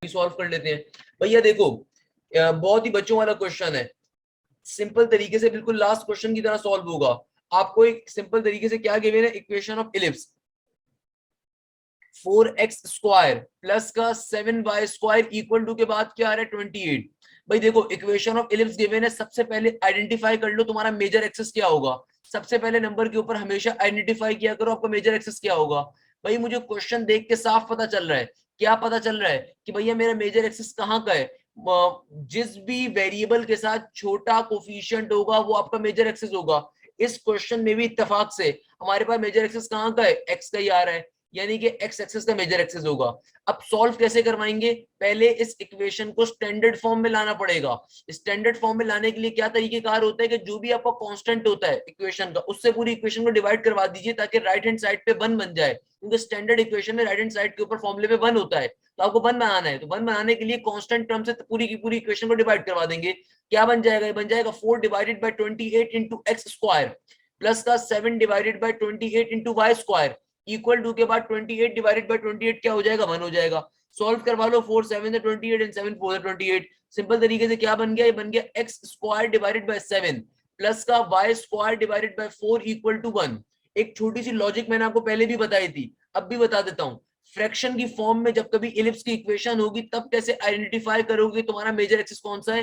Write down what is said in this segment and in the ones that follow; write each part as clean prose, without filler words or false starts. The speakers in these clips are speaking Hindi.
ये सॉल्व कर लेते हैं। भैया देखो बहुत ही बच्चों वाला क्वेश्चन है, सिंपल तरीके से बिल्कुल लास्ट क्वेश्चन की तरह सॉल्व होगा। आपको एक सिंपल तरीके से क्या गिवन है, equation of ellipse 4x² plus का 7y² इक्वल टू के बाद क्या आ रहा है 28। भाई देखो इक्वेशन ऑफ इलिप्स गिवन है, सबसे पहले आइडेंटिफाई कर लो तुम्हारा मेजर एक्सिस क्या होगा। सबसे पहले नंबर के ऊपर हमेशा आइडेंटिफाई किया करो आपका मेजर एक्सिस क्या होगा। भाई मुझे क्वेश्चन देख के साफ पता चल रहा है, क्या पता चल रहा है कि भैया मेरा मेजर एक्सिस कहाँ का है। जिस भी वेरिएबल के साथ छोटा कोफिशिएंट होगा वो आपका मेजर एक्सिस होगा। इस क्वेश्चन में भी इत्तेफाक से हमारे पास मेजर एक्सिस कहाँ का है, एक्स का ही आ रहा है, यानी कि एक्स एक्सिस का मेजर एक्सिस होगा। अब सॉल्व कैसे करवाएंगे, पहले इस इक्वेशन को स्टैंडर्ड फॉर्म में लाना पड़ेगा। स्टैंडर्ड फॉर्म में लाने के लिए क्या तरीकेकार होता है कि जो भी आपका कांस्टेंट होता है इक्वेशन का, उससे पूरी इक्वेशन को डिवाइड करवा दीजिए ताकि राइट हैंड साइड पे वन बन जाए, क्योंकि स्टैंडर्ड इक्वेशन में राइट हैंड साइड के ऊपर फॉर्मूले में वन होता है। तो आपको वन बनाना है, तो वन बनाने के लिए कांस्टेंट टर्म से पूरी की पूरी इक्वेशन को डिवाइड करवा देंगे। क्या बन जाएगा, ये बन जाएगा 4 divided by 28 into x square plus का 7 divided by 28 into y square equal to के बाद 28 डिवाइडेड बाय 28 क्या हो जाएगा, 1 हो जाएगा। सॉल्व करवा लो, 4 7 से 28 एंड 7 4 28। सिंपल तरीके से क्या बन गया, ये बन गया x square divided by 7 plus का y square divided by 4 equal to 1। एक छोटी सी लॉजिक मैंने आपको पहले भी बताई थी, अब भी बता देता हूं। फ्रैक्शन की फॉर्म में जब कभी इलिप्स की इक्वेशन होगी तब कैसे आइडेंटिफाई करोगे तुम्हारा मेजर एक्सिस कौन सा है।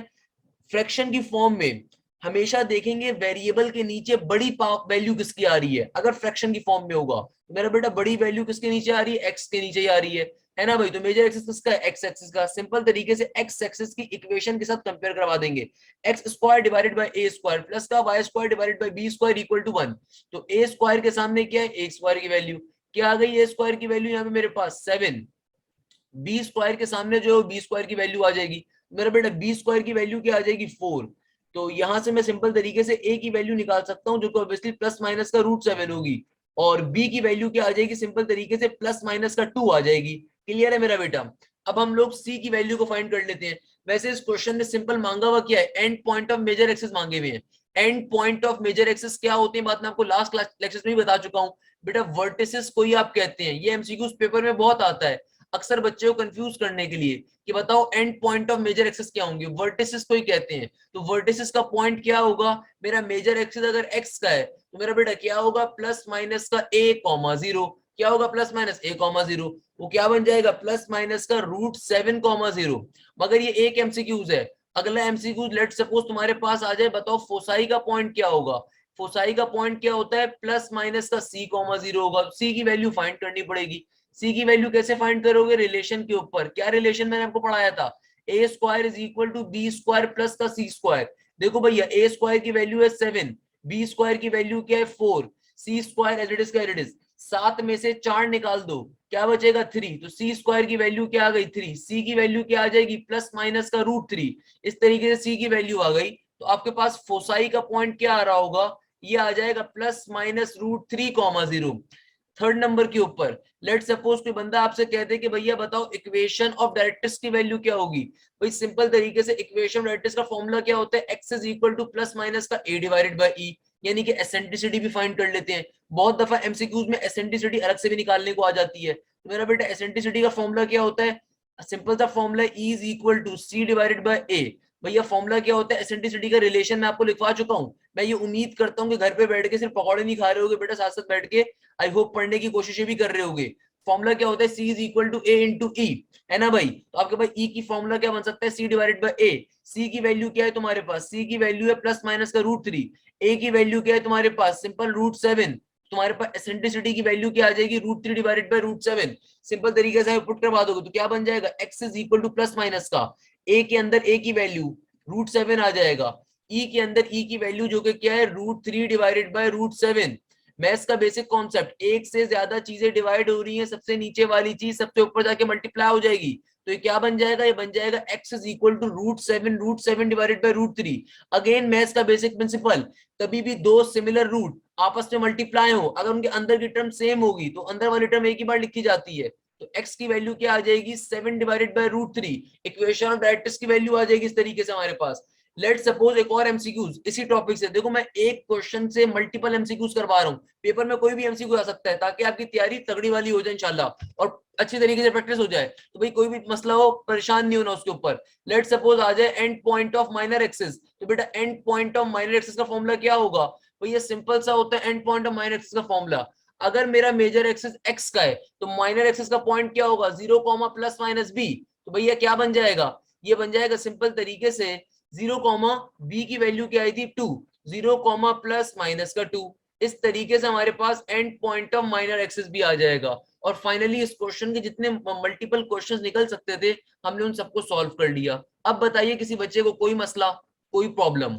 फ्रैक्शन की फॉर्म में हमेशा देखेंगे वेरिएबल के नीचे बड़ी वैल्यू किसकी आ रही है। अगर फ्रैक्शन की फॉर्म में होगा तो मेरा बेटा बड़ी वैल्यू किसके नीचे आ रही है, एक्स के नीचे ही आ रही है ना भाई। तो मेजर एक्सिस किसका है, एक्स एक्सिस का। सिंपल तरीके से एक्स एक्सिस की इक्वेशन के साथ कंपेयर करवा देंगे, x square divided by a square plus का y square divided by b square equal to 1। तो ए स्क्वायर के सामने क्या है, ए स्क्वायर की वैल्यू क्या आ गई, ए स्क्वायर की वैल्यू यहाँ पे मेरे पास 7, बी स्क्वायर के सामने जो बी स्क्वायर की वैल्यू आ जाएगी, मेरा बेटा बी स्क्वायर की वैल्यू क्या आ जाएगी 4। तो यहां से मैं सिंपल तरीके से ए की वैल्यू निकाल सकता हूं जो कि ऑब्वियसली प्लस माइनस का √7 होगी, और बी की वैल्यू क्या आ जाएगी, सिंपल तरीके से प्लस माइनस का 2 आ जाएगी। क्लियर है मेरा बेटा। अब हम लोग सी की वैल्यू को फाइंड कर लेते हैं। वैसे इस क्वेश्चन में सिंपल मांगा हुआ क्या है, end point of major axis मांगे हुए हैं। End point of major axis क्या होते हैं बात मैं आपको लास्ट क्लास लेक्चर में भी बता चुका हूं। बेटा वर्टिसेस को ही आप कहते हैं, ये एमसीक्यू पेपर में बहुत आता है अक्सर बच्चे को कंफ्यूज करने के लिए कि बताओ end point of major axis क्या होंगे, वर्टिसेस को ही कहते हैं। तो वर्टिसेस का पॉइंट क्या होगा, मेरा मेजर एक्सिस अगर एक्स का है तो मेरा बेटा क्या होगा, प्लस माइनस का a,0, क्या होगा प्लस माइनस a,0, वो क्या बन जाएगा प्लस माइनस का √7,0। मगर ये एक एमसीक्यूज है। अगला एमसीक्यूज लेट सपोज तुम्हारे पास आ जाए, बताओ फोसाई का पॉइंट क्या होगा। फोसाई का पॉइंट क्या होता है, प्लस माइनस का c,0 होगा। सी की वैल्यू फाइंड करनी पड़ेगी। सी की वैल्यू कैसे फाइंड करोगे, रिलेशन के ऊपर। क्या रिलेशन मैंने आपको पढ़ाया था, a square is equal to b square plus का सी स्क्वायर। देखो भैया ए स्क्वायर की वैल्यू है 7, बी स्क्वायर की वैल्यू क्या है 4, सी स्क्वायर एज इट इज का एज इट इज। 7 में से 4 निकाल दो, क्या बचेगा 3। तो सी स्क्वायर की वैल्यू क्या आ गई 3, सी की वैल्यू क्या आ जाएगी प्लस माइनस का √3। इस तरीके से सी की वैल्यू आ गई। तो आपके पास फोसाई का पॉइंट क्या आ रहा होगा, ये आ जाएगा प्लस माइनस √3,0। थर्ड नंबर के ऊपर लेट सपोज कोई बंदा आपसे कहते कि भैया बताओ इक्वेशन ऑफ डायरेक्ट्रिक्स की वैल्यू क्या होगी। भाई सिंपल तरीके से इक्वेशन ऑफ डायरेक्ट्रिक्स का फॉर्मूला क्या होता है, x is equal two plus minus का a डिवाइडेड बाय e, यानी कि एसेंट्रिसिटी भी फाइंड कर लेते हैं। बहुत दफा एमसीक्यूज में एसेंट्रिसिटी अलग से भी निकालने को आ जाती है। तो मेरा बेटा एसेंट्रिसिटी का फॉर्मूला क्या होता है, सिंपल सा formula E is equal to c divided by a। भैया फॉर्मूला क्या होता है, एसेंट्रिसिटी का रिलेशन मैं आपको लिखवा चुका हूं। मैं ये उम्मीद करता हूँ कि घर पे बैठ के सिर्फ पकौड़े नहीं खा रहे होगे बेटा, साथ साथ बैठ के आई होप पढ़ने की कोशिश भी कर रहे होगे। फॉर्मूला क्या होता है, C is equal to A into e, है ना भाई। तो आपके पास E की फॉर्मूला क्या बन सकता है, C divided by A। C की वैल्यू क्या है तुम्हारे पास, C की वैल्यू है प्लस माइनस का √3। A की वैल्यू क्या है तुम्हारे पास, सिंपल √7। तुम्हारे पास एसेंट्रिसिटी की वैल्यू क्या आ जाएगी, √3 डिवाइडेड बाय √7। सिंपल तरीके से पुट करवा दोगे तो क्या बन जाएगा, x is equal two plus minus का A के अंदर A की वैल्यू √7 आ जाएगा, E के अंदर E की वैल्यू जो कि क्या है √3 डिवाइडेड बाय √7। मैथ्स का बेसिक कॉन्सेप्ट, एक से ज्यादा चीजें डिवाइड हो रही हैं, सबसे नीचे वाली चीज सबसे ऊपर जाके मल्टीप्लाई हो जाएगी। तो ये क्या बन जाएगा, ये बन जाएगा x is equal to √7 divided by √3। Again maths का बेसिक प्रिंसिपल, कभी भी दो सिमिलर रूट आपस में मल्टीप्लाई हो, अगर उनके अंदर की टर्म सेम होगी तो अंदर वाली टर्म एक ही बार लिखी जाती है। तो x की वैल्यू क्या आ जाएगी 7 divided by √3। Equation of directrix की वैल्यू आ जाएगी इस तरीके से हमारे पास। लेट सपोज एक और एमसीक्यूज इसी टॉपिक से, देखो मैं एक क्वेश्चन से मल्टीपल एमसीक्यूज करवा रहा हूँ, पेपर में कोई भी एमसीक्यू आ सकता है, ताकि आपकी तैयारी तगड़ी वाली हो जाए इंशाल्लाह, और अच्छी तरीके से प्रैक्टिस हो जाए, तो भाई कोई भी मसला हो परेशान नहीं होना उसके ऊपर। लेट सपोज आ जाए and point of minor axis, तो बेटा and point of minor axis का फॉर्मूला क्या होगा, तो ये सिंपल सा होता है end point of minor axis का फॉर्मूला। अगर मेरा मेजर एक्सिस एक्स का है तो माइनर एक्सिस का पॉइंट क्या होगा, 0 कॉमा प्लस माइनस बी, तो भैया क्या बन जाएगा, ये बन जाएगा सिंपल तरीके से 0 कॉमा बी की वैल्यू क्या आई थी 2, 0 कॉमा प्लस माइनस का 2, इस तरीके से हमारे पास end point of minor axis भी आ जाएगा। और फाइनली इस क्वेश्चन के जितने मल्टीपल क्वेश्चंस निकल सकते थे हमने उन सबको सॉल्व कर लिया। अब बताइए किसी बच्चे को कोई मसला, कोई प्रॉब्लम?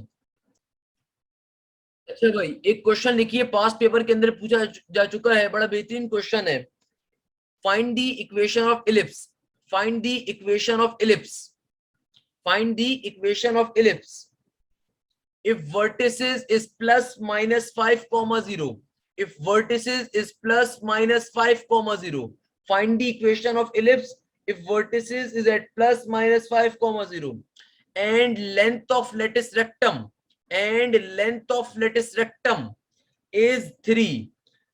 अच्छा भाई एक क्वेश्चन लिखिए, पास्ट पेपर के अंदर पूछा जा चुका है, बड़ा बेहतरीन क्वेश्चन है। Find the equation of ellipse, find the equation of ellipse, find the equation of ellipse if vertices is plus minus 5 comma 0, if vertices is plus minus 5 comma 0, find the equation of ellipse if vertices is at plus minus 5 comma 0 and length of lattice rectum, and length of lattice rectum is 3.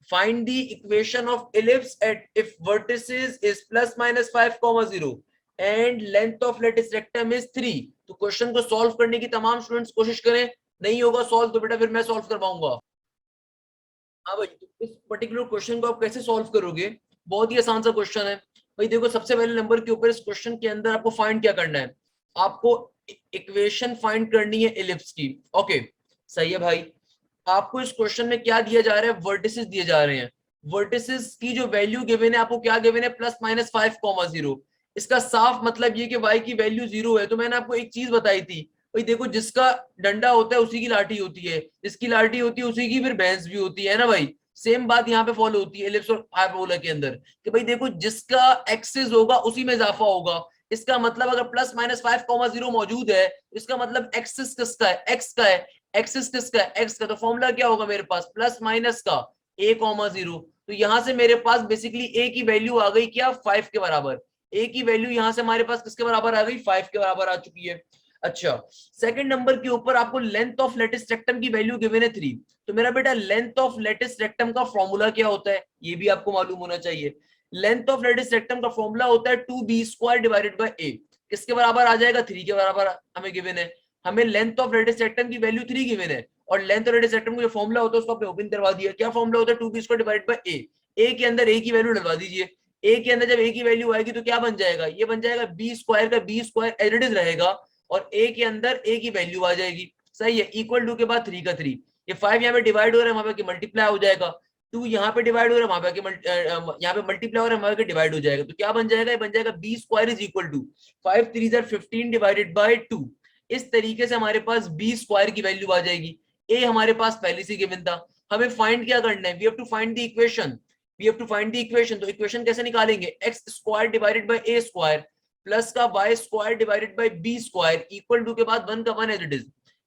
Find the equation of ellipse at if vertices is plus minus 5 comma 0 and length of lattice rectum is 3। तो क्वेश्चन को सॉल्व करने की तमाम स्टूडेंट्स कोशिश करें, नहीं होगा सॉल्व तो बेटा फिर मैं सॉल्व करवाऊंगा। हाँ भाई, तो इस पर्टिकुलर क्वेश्चन को आप कैसे सॉल्व करोगे, बहुत ही आसान सा क्वेश्चन है भाई। देखो सबसे पहले नंबर के ऊपर इस क्वेश्चन के अंदर आपको फाइंड क्या करना है, आपको इक्वेशन फाइंड करनी है इलिप्स की। ओके सही है भाई। आपको इस क्वेश्चन में क्या दिया जा रहा है, वर्टिसेस दिए जा रहे हैं। वर्टिसेस की जो वैल्यू गिवन है आपको क्या गिवन है, प्लस माइनस 5 कॉमा 0। इसका साफ मतलब ये कि y की वैल्यू 0 है। तो मैंने आपको एक चीज बताई थी भाई, देखो जिसका डंडा होता है उसी की लाठी होती है, जिसकी लाठी होती है उसी की फिर भैंस भी होती है ना भाई। सेम बात यहाँ पे फॉलो होती है एलिप्स और हाइपरबोला के अंदर, कि भाई देखो जिसका एक्सिस होगा उसी में इजाफा होगा। इसका मतलब अगर प्लस माइनस 5 कॉमा 0 मौजूद है, इसका मतलब एक्सिस किसका है, एक्स का है। एक्सिस किसका है, एक्स का। तो फॉर्मूला क्या होगा मेरे पास, प्लस माइनस का a कॉमा 0। तो यहां से मेरे पास बेसिकली a की वैल्यू आ गई क्या, 5 के बराबर। a की वैल्यू यहां से हमारे पास किसके बराबर आ गई, 5 के बराबर आ चुकी है। अच्छा सेकंड नंबर के ऊपर आपको लेंथ ऑफ लेटिस रेक्टम की वैल्यू गिवन है 3। तो मेरा बेटा लेंथ ऑफ लेटिस रेक्टम का फॉर्मूला क्या होता है ये भी आपको मालूम होना चाहिए। लेंथ ऑफ लेटिस रेक्टम का फॉर्मूला होता है 2b² डिवाइडेड बाय a। किसके बराबर आ जाएगा, 3 के बराबर हमें गिवन है। हमें लेंथ ऑफ रेडियस रेक्टम की वैल्यू 3 गिवन है, और लेंथ ऑफ रेडियस रेक्टम का जो फॉर्मूला होता है उसको आपने ओपन करवा दिया। क्या फॉर्मूला होता है, 2b² divided by a। a के अंदर a की वैल्यू डलवा दीजिए। a के अंदर जब a की वैल्यू आएगी तो क्या बन जाएगा, ये बन जाएगा b² का b² एज इट इज रहेगा, और a के अंदर a की वैल्यू आ जाएगी। सही है, इक्वल टू के बाद 3 का 3, ये 5 यहाँ पे डिवाइड हो रहा है वहां पे मल्टीप्लाई हो जाएगा, 2 यहाँ पे डिवाइड हो रहा है वहां पे यहाँ पे मल्टीप्लाई हो रहा है वहां पे डिवाइड हो जाएगा। तो क्या बन जाएगा, ये बन जाएगा b² is equal to 5 3 15 divided by 2। इस तरीके से हमारे पास b² की वैल्यू आ जाएगी। a हमारे पास पहले से गिवन था, हमें फाइंड क्या करना है, we have to find the equation, we have to find the equation. तो इक्वेशन कैसे निकालेंगे, x² divided by a² plus का y² divided by b² equal to के बाद 1 का 1 एज इट इज।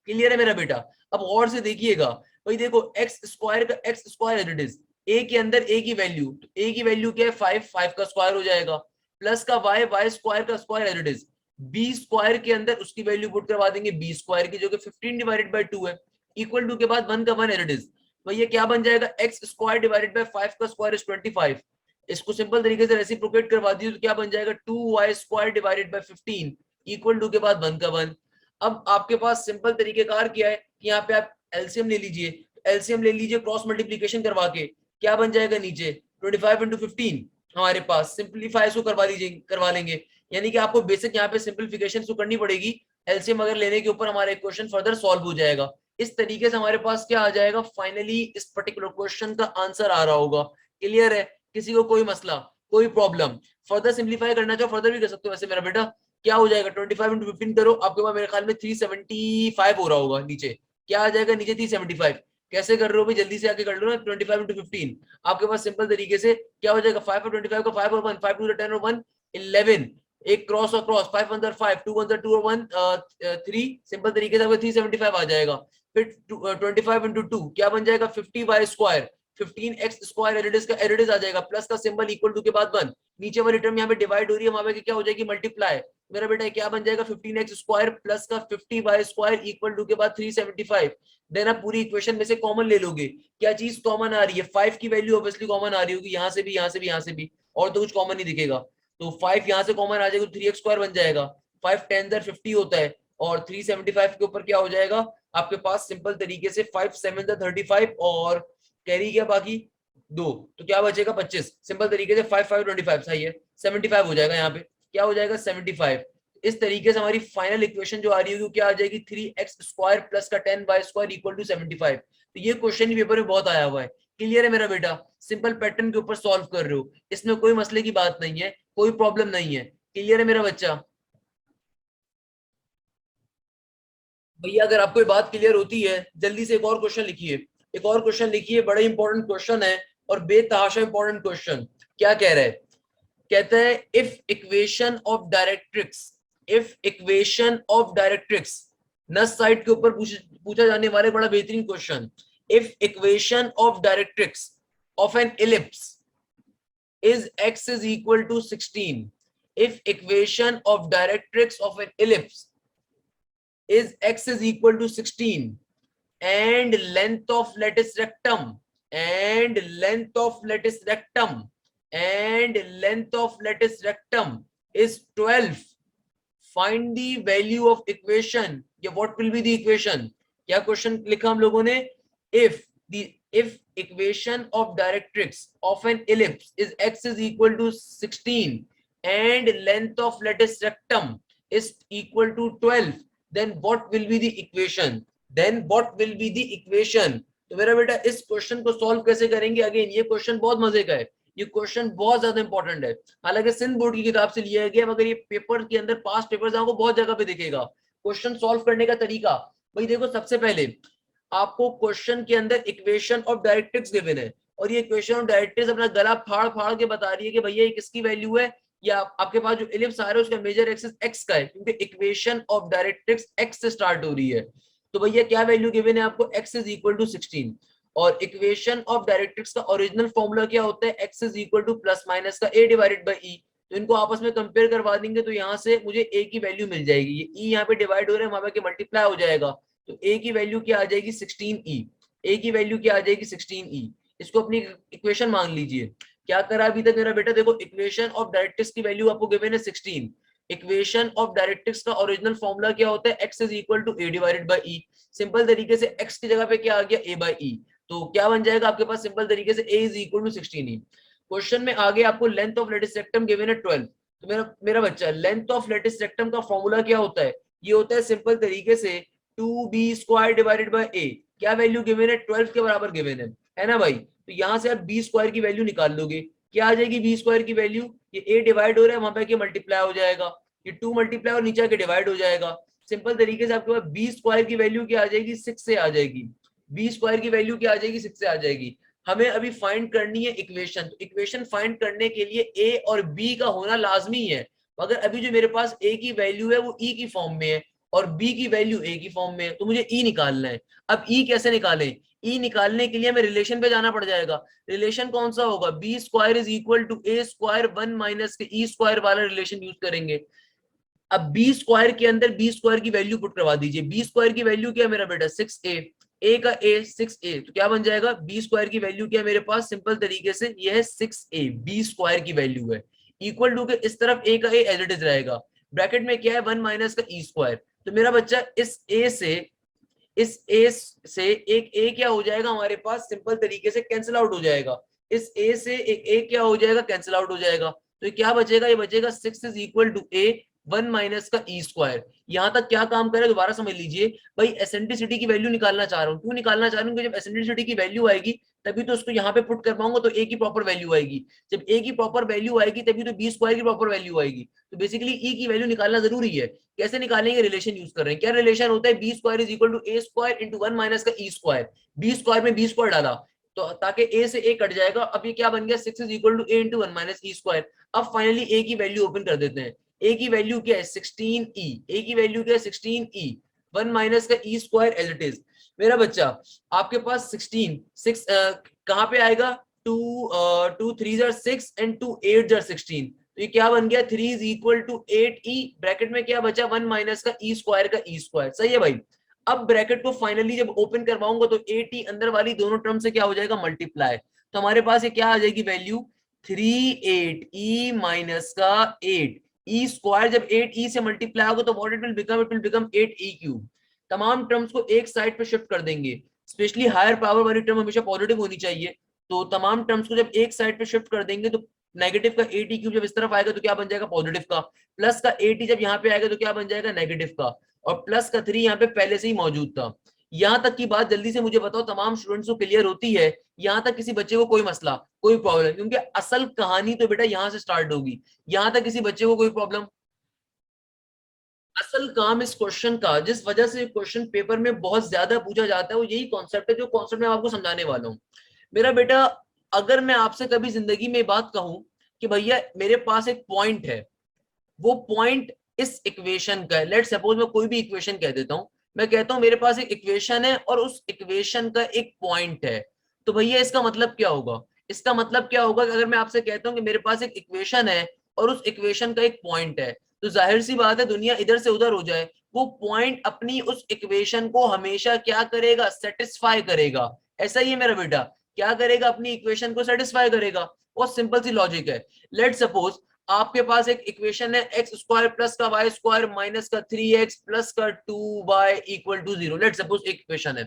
क्लियर है मेरा बेटा? अब और से देखिएगा भाई, देखो x² का x² as it is, a के अंदर a की वैल्यू, तो a की वैल्यू क्या है 5, 5 का स्क्वायर हो जाएगा, प्लस का y² का square as it is, b² के अंदर उसकी वैल्यू पुट करवा देंगे b² की, जो कि 15 डिवाइडेड बाय 2 है, इक्वल टू के बाद 1 का 1 एज इट इज। तो ये क्या बन जाएगा, x² डिवाइडेड बाय 5 का स्क्वायर इज 25। इसको सिंपल तरीके से रेसिप्रोकेट करवा दिए तो क्या बन जाएगा, 2y² divided by 15 equal to के बाद 1 का 1। अब आपके पास सिंपल तरीकेकार क्या है कि यहाँ पे आप एलसीएम ले लीजिए, एलसीएम ले लीजिए क्रॉस मल्टीप्लीकेशन करवा के, क्या बन जाएगा नीचे 25 इंटू 15 हमारे पास, सिंपलीफाई इसको करवा लीजिए, करवा लेंगे। यानी कि आपको बेसिक यहाँ पे सिंपलीफिकेशन तो करनी पड़ेगी, एलसीएम अगर लेने के ऊपर हमारा क्वेश्चन फर्दर सॉल्व हो जाएगा। इस तरीके से हमारे पास क्या आ जाएगा, फाइनली इस पर्टिकुलर क्वेश्चन का आंसर आ रहा होगा। क्लियर है, किसी को कोई मसला, कोई प्रॉब्लम? फर्दर सिंपलीफाई करना चाहो फर्दर भी कर सकते हो। वैसे मेरा बेटा क्या हो जाएगा, 25 इंटू 15 करो, आपके पास मेरे ख्याल में 375 हो रहा होगा नीचे। क्या आ जाएगा नीचे 375? कैसे कर रहे हो भाई, जल्दी से आके कर लो ना, 25 इंटू 15 आपके पास सिंपल तरीके से क्या हो जाएगा, 5 और 25 का 5 और 1, 5 टू 10 और 1 11, एक क्रॉस और क्रॉस, 5 1 5, 2 1 2 और 1 3, सिंपल तरीके से आपको 375 आ जाएगा। फिर 25 इंटू 2 क्या बन जाएगा, 50y², 15x² एरिडिस का एरिडिस आ जाएगा, प्लस का सिंबल इक्वल टू के बाद 1, नीचे वाली टर्म यहाँ पे डिवाइड हो रही है, वहां पे क्या हो जाएगी, मल्टीप्लाई, मेरा बेटा क्या बन जाएगा 15x² प्लस का 50y² इक्वल टू के बाद 375। देन आप पूरी इक्वेशन में से कॉमन ले लोगे, क्या चीज कॉमन आ रही है, 5 की वैल्यू ऑब्वियसली कॉमन आ रही होगी, यहाँ से भी यहाँ से भी यहाँ से भी, और तो कुछ कॉमन नहीं दिखेगा। तो 5 यहाँ से कॉमन आ जाएगा तो 3x² बन जाएगा, 5 10 50 होता है, और 375 के ऊपर क्या हो जाएगा आपके पास, सिंपल तरीके से 5 7 35, और कैरी क्या बाकी 2, तो क्या बचेगा 25, सिंपल तरीके से 5 5 25 सही है, 75 हो जाएगा यहाँ पे, क्या हो जाएगा 75। इस तरीके से हमारी फाइनल इक्वेशन जो आ रही होगी क्या आ जाएगी 3x² प्लस का 10y² इक्वल टू 75। तो ये क्वेश्चन पेपर में बहुत आया हुआ है। क्लियर है मेरा बेटा, सिंपल पैटर्न के ऊपर सॉल्व कर रहे हो, इसमें कोई मसले की बात नहीं है, कोई प्रॉब्लम नहीं है। क्लियर है मेरा बच्चा? भैया अगर आपको ये बात क्लियर होती है जल्दी से एक और क्वेश्चन लिखिए, एक और क्वेश्चन लिखिए, बड़ा इंपॉर्टेंट क्वेश्चन है और बेतहाशा इंपॉर्टेंट क्वेश्चन। क्या कह रहा है, कहता है if equation of directrix, if equation of directrix, नस साइड के ऊपर पूछा जाने वाले बड़ा बेहतरीन question, if equation of directrix of N ellipse is x is equal to 16, if equation of directrix of an ellipse is x is equal to 16 and length of lattice rectum and length of lattice rectum and length of lattice rectum is 12, find the value of equation, या what will be the equation। क्या क्वेश्चन लिखा हम लोगों ने, if equation of directrix of an ellipse is x is equal to 16 and length of lattice rectum is equal to 12, then what will be the equation, then what will be the equation। तो मेरा बेटा इस क्वेश्चन को सॉल्व कैसे करेंगे, अगेन ये क्वेश्चन बहुत मजे का है, ये क्वेश्चन बहुत ज्यादा इंपॉर्टेंट है, हालांकि सिंध बोर्ड की किताब से लिया गया मगर ये पेपर के अंदर पास्ट पेपर्स आपको बहुत जगह पे दिखेगा। क्वेश्चन सॉल्व करने का तरीका भाई देखो, सबसे पहले आपको क्वेश्चन के अंदर इक्वेशन ऑफ डायरेक्ट्रिक्स गिवन है, और ये इक्वेशन ऑफ डायरेक्ट्रिक्स अपना गला फाड़ फाड़ के बता रही है कि भैया ये किसकी वैल्यू है, या आपके पास जो इलिप्स आ रहा है उसका मेजर एक्सिस एक्स का है, क्योंकि इक्वेशन ऑफ डायरेक्ट्रिक्स एक्स से स्टार्ट हो रही है। तो भैया क्या वैल्यू गिवन है आपको, एक्स इज इक्वल टू 16, और इक्वेशन ऑफ डायरेक्ट्रिक्स का ओरिजिनल फॉर्मूला क्या होता है, x is equal two plus minus का ए डिवाइडेड बाई ई। तो इनको आपस में कंपेयर करवा देंगे तो यहाँ से मुझे ए की वैल्यू मिल जाएगी, ये ई यहाँ पे डिवाइड हो रहा है वहां पे मल्टीप्लाई हो जाएगा, तो ए की वैल्यू क्या आ जाएगी 16e, ए की वैल्यू क्या आ जाएगी 16e। इसको अपनी इक्वेशन मान लीजिए। क्या करा अभी तक मेरा बेटा, देखो इक्वेशन ऑफ डायरेक्ट्रिक्स की वैल्यू आपको गिवन है 16, इक्वेशन ऑफ डायरेक्ट्रिक्स का ओरिजिनल फॉर्मूला क्या होता है, x is equal to a divided by e. Simple तरीके से x की जगह पे क्या आ गया a बाई ई, तो क्या बन जाएगा आपके पास सिंपल तरीके से a is equal to 16e। Question में आगे आपको length of latus rectum given है 12, तो मेरा बच्चा लेंथ ऑफ लेटिस रेक्टम का फॉर्मूला क्या होता है, ये होता है सिंपल तरीके से 2b² डिवाइडेड बाय a, क्या वैल्यू गिवन है 12 के बराबर गिवन है ना भाई। तो यहाँ से आप b² की वैल्यू निकाल लोगे, क्या आ जाएगी b² की वैल्यू, ये a डिवाइड हो रहा है वहां पे मल्टीप्लाई हो जाएगा, ये 2 मल्टीप्लाई और नीचे आके डिवाइड हो जाएगा। सिंपल तरीके से आपके पास b² की वैल्यू क्या आ जाएगी 6 से आ जाएगी, b² की वैल्यू क्या आ जाएगी 6 से आ जाएगी। हमें अभी फाइंड करनी है इक्वेशन, तो इक्वेशन फाइंड करने के लिए a और b का होना लाजमी है, मगर अभी जो मेरे पास a की वैल्यू है वो e की फॉर्म में है और b की वैल्यू a की फॉर्म में है, तो मुझे e निकालना है। अब e कैसे निकालें, e निकालने के लिए हमें रिलेशन पे जाना पड़ जाएगा। रिलेशन कौन सा होगा, b² is equal to a² 1 minus के e² वाला रिलेशन यूज करेंगे। अब b² के अंदर b² की वैल्यू पुट करवा दीजिए, b² की वैल्यू क्या है मेरा बेटा 6a, a का a 6a, तो क्या बन जाएगा b² की वैल्यू क्या है मेरे पास, सिंपल तरीके से ये है 6a, b² की वैल्यू है, इक्वल टू के इस तरफ a का a एज इट इज रहेगा, ब्रैकेट में क्या है 1 माइनस का e²। तो मेरा बच्चा इस a से एक a क्या हो जाएगा हमारे पास, सिंपल तरीके से कैंसिल आउट हो जाएगा, इस a से एक a क्या हो जाएगा कैंसिल आउट हो जाएगा, तो क्या बचेगा, ये बचेगा 6 is equal to a 1 minus का e²। यहां तक क्या काम करे दोबारा समझ लीजिए भाई, एसेंट्रिसिटी की वैल्यू निकालना चाह रहा हूँ, क्यों निकालना चाह रहा हूँ, जब एसेंट्रिसिटी की वैल्यू आएगी तभी तो उसको यहाँ पे पुट कर पाऊंगा, तो a की प्रॉपर वैल्यू आएगी, जब a की प्रॉपर वैल्यू आएगी तभी तो b² की प्रॉपर वैल्यू आएगी। तो बेसिकली e की वैल्यू निकालना जरूरी है, कैसे निकालेंगे, रिलेशन यूज कर रहे हैं। क्या रिलेशन होता है, b² is equal to a² into 1 minus का e², b² में b² डाला तो ताकि a से a कट जाएगा, अब ये क्या बन गया 6 is equal to a into 1 minus e²। अब फाइनली a की वैल्यू ओपन कर देते हैं, a की वैल्यू क्या है 16e, a की वैल्यू क्या है 16e, 1 माइनस का e² एज इट इज। मेरा बच्चा आपके पास 16 कहां पे आएगा, 2 2 3 6 एंड 2 8 16, तो ये क्या बन गया 3 is equal to 8e, bracket में क्या बचा 1 माइनस का ई स्क्वायर का ई स्क्वायर, सही है भाई। अब ब्रैकेट को फाइनली जब ओपन करवाऊंगा तो 8e अंदर वाली दोनों टर्म से क्या हो जाएगा मल्टीप्लाई, तो हमारे पास ये क्या आ जाएगी वैल्यू 3 8e माइनस का 8 ई स्क्वायर, जब 8e से मल्टीप्लाई होगा तो what it will become 8e cube. तमाम टर्म्स को एक साइड पे शिफ्ट कर देंगे, स्पेशली हायर पावर वाली टर्म हमेशा पॉजिटिव होनी चाहिए, तो तमाम टर्म्स को जब एक साइड पे शिफ्ट कर देंगे तो नेगेटिव का 8e क्यूब जब इस तरफ आएगा तो क्या बन जाएगा पॉजिटिव का, प्लस का 8e जब यहाँ पे आएगा तो क्या बन जाएगा नेगेटिव का, और प्लस का 3 यहाँ पे पहले से ही मौजूद था। यहाँ तक की बात जल्दी से मुझे बताओ तमाम स्टूडेंट्स को क्लियर होती है, यहाँ तक किसी बच्चे को कोई मसला कोई प्रॉब्लम, क्योंकि असल कहानी तो बेटा यहाँ से स्टार्ट होगी, यहाँ तक किसी बच्चे को कोई प्रॉब्लम। असल काम इस क्वेश्चन का, जिस वजह से क्वेश्चन पेपर में बहुत ज्यादा पूछा जाता है, वो यही कॉन्सेप्ट है जो कॉन्सेप्ट मैं आपको समझाने वाला हूँ। मेरा बेटा अगर मैं आपसे कभी जिंदगी में बात कहूं कि भैया मेरे पास एक पॉइंट है, वो पॉइंट इस इक्वेशन का है, लेट सपोज मैं कोई भी इक्वेशन कह देता हूं, मैं कहता हूं मेरे पास एक इक्वेशन है और उस इक्वेशन का एक पॉइंट है, तो भैया इसका मतलब क्या होगा, इसका मतलब क्या होगा कि अगर मैं आपसे कहता हूं कि मेरे पास एक इक्वेशन है और उस इक्वेशन का एक पॉइंट है, तो जाहिर सी बात है दुनिया इधर से उधर हो जाए, वो पॉइंट अपनी उस इक्वेशन को हमेशा क्या करेगा सेटिस्फाई करेगा। ऐसा ही है मेरा बेटा, क्या करेगा अपनी इक्वेशन को सेटिस्फाई करेगा, बहुत सिंपल सी लॉजिक है। लेट सपोज आपके पास एक इक्वेशन है एक्स स्क्वायर प्लस का वाई स्क्वायर माइनस का 3x प्लस का 2y equal to 0, let suppose एक इक्वेशन है।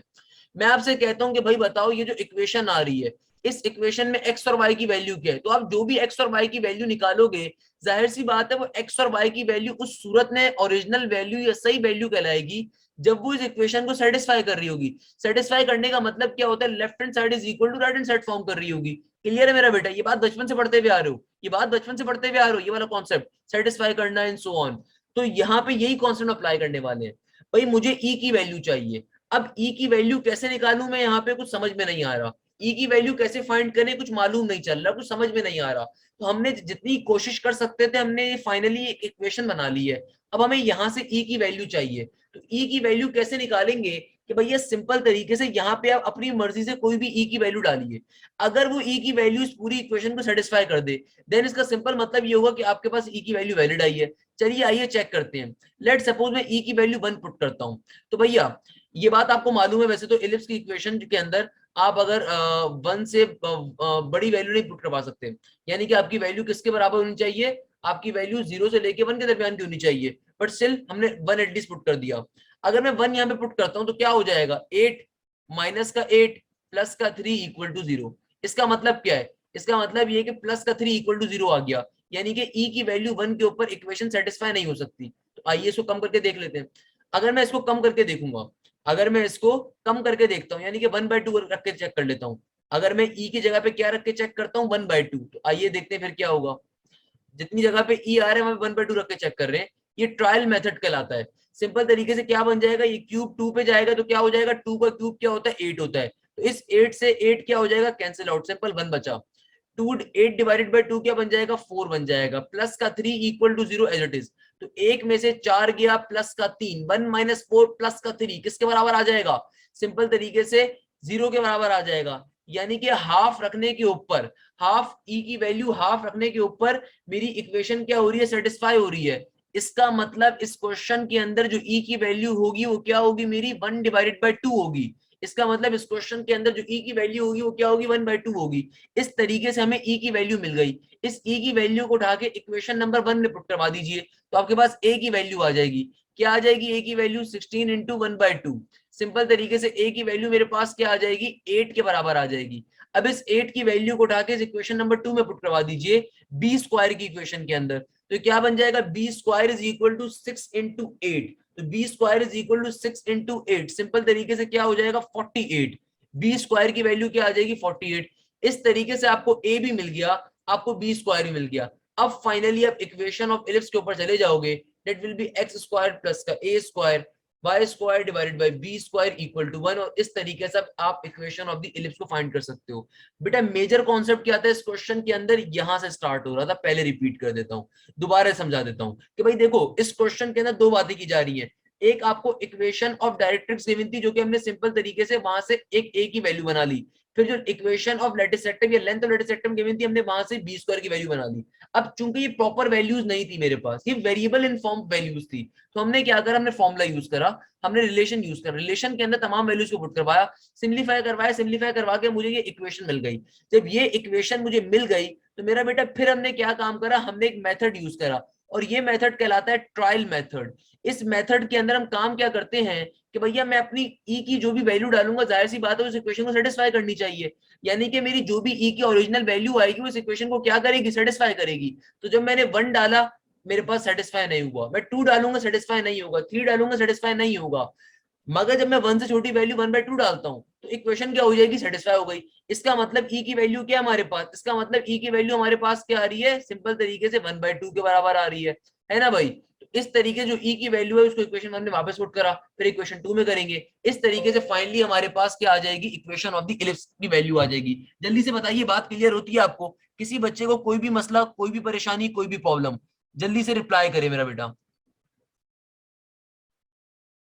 मैं आपसे कहता हूं कि भाई बताओ ये जो इक्वेशन आ रही है इस इक्वेशन में एक्स और वाई की वैल्यू क्या है, तो आप जो भी एक्स और वाई की वैल्यू निकालोगे जाहिर सी बात है वो एक्स और वाई की वैल्यू उस सूरत में ओरिजिनल वैल्यू या सही वैल्यू कहलाएगी जब वो इस इक्वेशन को सेटिस्फाई कर रही होगी। सेटिस्फाई करने का मतलब क्या होता है, left hand side is equal to right hand side form कर रही होगी। क्लियर है मेरा बेटा, ये बात बचपन से पढ़ते हुए आ रहे हो, ये बात बचपन से पढ़ते हुए आ रहे हो, ये वाला कॉन्सेप्ट सेटिस्फाई करना एंड सो ऑन। तो यहाँ पे यही कॉन्सेप्ट अप्लाई करने वाले हैं। भाई मुझे ई की वैल्यू चाहिए, अब ई की वैल्यू कैसे निकालूं मैं, यहाँ पे कुछ समझ में नहीं आ रहा, ई की वैल्यू कैसे फाइंड करें कुछ मालूम नहीं चल रहा, कुछ समझ में नहीं आ रहा। तो हमने जितनी कोशिश कर सकते थे हमने फाइनली एक इक्वेशन बना ली है, अब हमें यहाँ से ई की वैल्यू चाहिए, तो ई की वैल्यू कैसे निकालेंगे कि भैया सिंपल तरीके से यहाँ पे आप अपनी मर्जी से कोई भी ई की वैल्यू डालिए, अगर वो ई की वैल्यू इस पूरी इक्वेशन को सेटिस्फाई कर दे देन इसका सिंपल मतलब ये होगा कि आपके पास ई की वैल्यू वैलिड आई है। चलिए आइए चेक करते हैं। लेट सपोज मैं ई की वैल्यू 1 पुट करता हूं, तो भैया ये बात आपको मालूम है वैसे तो इलिप्स की इक्वेशन के अंदर आप अगर 1 से बड़ी वैल्यू नहीं पुट करवा सकते, यानी कि आपकी वैल्यू किसके बराबर होनी चाहिए, आपकी वैल्यू 0 से लेके 1 के दरमियान की होनी चाहिए, बट स्टिल हमने 1 एटलीस्ट पुट कर दिया। अगर मैं 1 यहाँ पे पुट करता हूं तो क्या हो जाएगा 8 माइनस का 8 प्लस का 3 इक्वल टू 0। इसका मतलब क्या है, इसका मतलब ये कि प्लस का 3 इक्वल टू 0 आ गया, यानी कि ई की वैल्यू 1 के ऊपर इक्वेशन सेटिस्फाई नहीं हो सकती। तो आइए इसको कम करके देख लेते हैं। अगर मैं इसको कम करके देखूंगा, अगर मैं इसको कम करके देखता हूँ यानी कि 1/2 रख के चेक कर लेता हूँ, अगर मैं ई की जगह पे क्या रख के चेक करता हूँ 1/2, तो आइए देखते हैं फिर क्या होगा। जितनी जगह पे ई आ रहा है वहां 1/2 रख के चेक कर रहे हैं, ये ट्रायल मेथड कहलाता है। सिंपल तरीके से क्या बन जाएगा, ये क्यूब 2 पे जाएगा तो क्या हो जाएगा, 2 का क्यूब क्या होता है 8 होता है, तो इस 8 से 8 क्या हो जाएगा कैंसिल आउट, सिंपल 1 बचा। 2 8 डिवाइडेड बाय 2 क्या बन जाएगा 4 बन जाएगा, प्लस का 3 equal to 0 as it is, तो एक में से 4 गया प्लस का 3, 1 माइनस 4 प्लस का 3 किसके बराबर आ जाएगा, सिंपल तरीके से 0 के बराबर आ जाएगा। यानी कि हाफ रखने के ऊपर, हाफ ई की वैल्यू हाफ रखने के ऊपर मेरी इक्वेशन क्या हो रही है सेटिस्फाई हो रही है। इसका मतलब इस क्वेश्चन के अंदर जो ई की वैल्यू होगी वो क्या होगी मेरी 1 डिवाइडेड बाय 2 होगी। इसका मतलब इस क्वेश्चन के अंदर जो ई की वैल्यू होगी वो क्या होगी 1/2 होगी। इस तरीके से हमें ई की वैल्यू मिल गई, इस ई की वैल्यू को उठा के इक्वेशन नंबर 1 में पुट करवा दीजिए, तो आपके पास ए की वैल्यू आ जाएगी। क्या आ जाएगी ए की वैल्यू 16 इंटू 1/2, सिंपल तरीके से ए की वैल्यू मेरे पास क्या आ जाएगी 8 के बराबर आ जाएगी। अब इस 8 की वैल्यू को उठा के इस इक्वेशन नंबर 2 में पुट करवा दीजिए बी स्क्वायर की इक्वेशन के अंदर, तो क्या बन जाएगा b square is equal to 6 into 8, तो b square is equal to 6 into 8, simple तरीके से क्या हो जाएगा 48, बी स्क्वायर की वैल्यू क्या आ जाएगी 48। इस तरीके से आपको ए भी मिल गया, आपको बी स्क्वायर भी मिल गया। अब फाइनली आप इक्वेशन ऑफ इलिप्स के ऊपर चले जाओगे, that will be x square plus का a square y square divided by b square equal to 1, और इस तरीके से आप इक्वेशन ऑफ द इलिप्स को फाइंड कर सकते हो। बेटा मेजर कॉन्सेप्ट क्या था इस क्वेश्चन के अंदर, यहां से स्टार्ट हो रहा था, पहले रिपीट कर देता हूं, दोबारा समझा देता हूं कि भाई देखो इस क्वेश्चन के अंदर दो बातें की जा रही हैं। एक आपको इक्वेशन ऑफ डायरेक्ट्रिक्स गिवन थी जो कि हमने सिंपल तरीके से वहां से एक ए की वैल्यू बना ली। फिर जो इक्वेशन ऑफ लेटिस सेक्टम या लेंथ ऑफ लेटिस सेक्टम गिवन थी हमने वहां से बी स्क्वायर की वैल्यू बना ली। अब चूंकि ये प्रॉपर वैल्यूज नहीं थी मेरे पास, ये वेरिएबल इन फॉर्म वैल्यूज थी, तो हमने क्या करा, हमने फॉर्मूला यूज करा, हमने रिलेशन यूज करा, रिलेशन के अंदर तमाम वैल्यूज को पुट करवाया, सिंप्लीफाई करवाया, सिंप्लीफाई करवा के मुझे ये इक्वेशन मिल गई। जब ये इक्वेशन मुझे मिल गई तो मेरा बेटा फिर हमने क्या काम करा, हमने एक मेथड यूज करा, और ये मेथड कहलाता है ट्रायल मेथड। इस मेथड के अंदर हम काम क्या करते हैं कि भैया मैं अपनी ई की जो भी वैल्यू डालूंगा, जाहिर सी बात है उस इक्वेशन को सेटिस्फाई करनी चाहिए, यानी कि मेरी जो भी ई की ओरिजिनल वैल्यू आएगी उस इक्वेशन को क्या करेगी, सेटिस्फाई करेगी। तो जब मैंने 1 डाला मेरे पास सेटिस्फाई नहीं हुआ, मैं 2 डालूंगा सेटिस्फाई नहीं होगा, 3 डालूंगा सेटिस्फाई नहीं होगा, मगर जब मैं 1 से छोटी वैल्यू 1/2 डालता हूं तो इक्वेशन क्या हो जाएगी, सेटिस्फाई हो गई। इसका मतलब ई की वैल्यू क्या हमारे पास, इसका मतलब ई की वैल्यू हमारे पास क्या आ रही है, सिंपल तरीके से 1/2 के बराबर आ रही है ना भाई। तो इस तरीके जो ई की वैल्यू है उसको इक्वेशन 1 में वापस पुट करा, फिर इक्वेशन 2 में करेंगे, इस तरीके से फाइनली हमारे पास क्या आ जाएगी, इक्वेशन ऑफ द इलिप्स की वैल्यू आ जाएगी। जल्दी से बताइए बात क्लियर होती है आपको, किसी बच्चे को कोई भी मसला, कोई भी परेशानी, कोई भी प्रॉब्लम, जल्दी से रिप्लाई करे मेरा बेटा।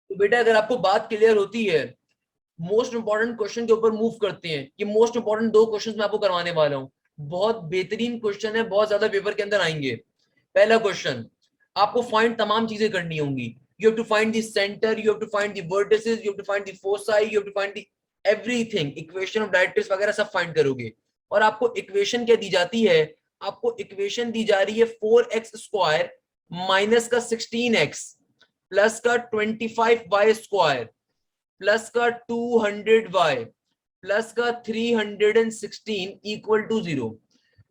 तो बेटा अगर आपको बात क्लियर होती है, मोस्ट इंपॉर्टेंट क्वेश्चन के ऊपर मूव करते हैं। ये मोस्ट इंपॉर्टेंट 2 क्वेश्चन मैं आपको करवाने वाला हूँ, बहुत बेहतरीन क्वेश्चन है, बहुत ज्यादा पेपर के अंदर आएंगे। पहला क्वेश्चन, आपको फाइंड तमाम चीजें करनी होंगी, you have to find the centre, you have to find the vertices, you have to find the foci, you have to find the everything, equation of directrix वगैरह सब फाइंड करोगे। और आपको इक्वेशन क्या दी जाती है, आपको इक्वेशन दी जा रही है 4x² माइनस का 16x प्लस का 25y² प्लस का 200y प्लस का 316 इक्वल टू 0।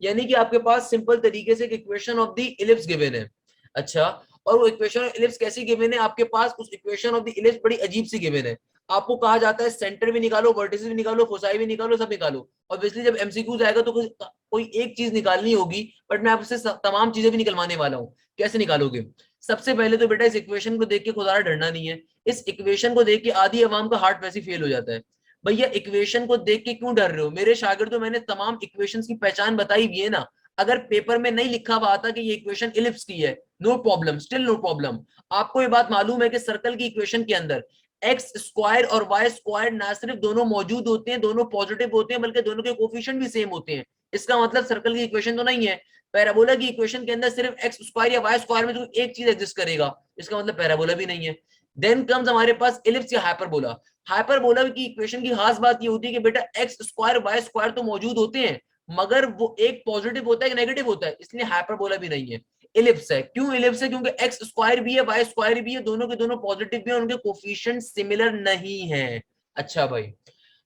यानी कि आपके पास सिंपल तरीके से equation of the ellipse given है। अच्छा, और वो इक्वेशन ऑफ इलिप्स कैसी गिवन है आपके पास, उस इक्वेशन ऑफ द इलिप्स बड़ी अजीब सी गिवन है। आपको कहा जाता है सेंटर भी निकालो, वर्टिसेस भी निकालो, फोसाई भी निकालो, सब निकालो। ऑब्वियसली जब एमसीक्यूज आएगा तो कोई एक चीज निकालनी होगी, बट मैं आपसे तमाम चीजें भी निकलवाने वाला हूँ। कैसे निकालोगे, सबसे पहले तो बेटा इस इक्वेशन को देख के खुदा डरना नहीं है। इस इक्वेशन को देख के आधी अवाम का हार्ट वैसे फेल हो जाता है। भैया इक्वेशन को देख के क्यों डर रहे हो, मेरे शागिर्दों, मैंने तमाम इक्वेशंस की पहचान बताई भी है ना। अगर पेपर में नहीं लिखा हुआ आता कि ये इक्वेशन इलिप्स की है, no problem, still no problem. आपको ये बात मालूम है कि सर्कल की इक्वेशन के अंदर x² और y² ना सिर्फ दोनों मौजूद होते हैं, दोनों पॉजिटिव होते हैं, बल्कि दोनों के कोफिशिएंट भी सेम होते हैं। इसका मतलब सर्कल की इक्वेशन तो नहीं है। पैराबोला की इक्वेशन के अंदर सिर्फ x² या y² में जो एक चीज एग्जिस्ट करेगा, इसका मतलब पैराबोला भी नहीं है। देन कम्स हमारे पास इलिप्स या हाइपरबोला। हाइपरबोला की इक्वेशन की खास बात ये होती है कि बेटा x² y² तो मौजूद होते हैं, मगर वो एक पॉजिटिव होता है, एक नेगेटिव होता है, इसलिए हाइपरबोला भी नहीं है, इलिप्स है। क्यों इलिप्स है, क्योंकि x² भी है, y² भी है, दोनों के दोनों पॉजिटिव भी है, उनके कोफिशिएंट सिमिलर नहीं है। अच्छा भाई,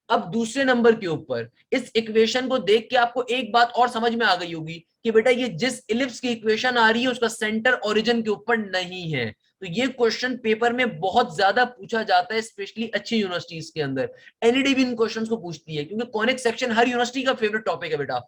अब दूसरे नंबर के ऊपर इस इक्वेशन को देख के आपको एक बात और समझ में आ गई होगी कि बेटा ये जिस इलिप्स की इक्वेशन आ रही है उसका सेंटर ओरिजिन के ऊपर नहीं है। तो ये क्वेश्चन पेपर में बहुत ज्यादा पूछा जाता है, स्पेशली अच्छी यूनिवर्सिटीज के अंदर। एनईडी भी इन क्वेश्चंस को पूछती है, क्योंकि कॉनिक सेक्शन हर यूनिवर्सिटी का फेवरेट टॉपिक है बेटा।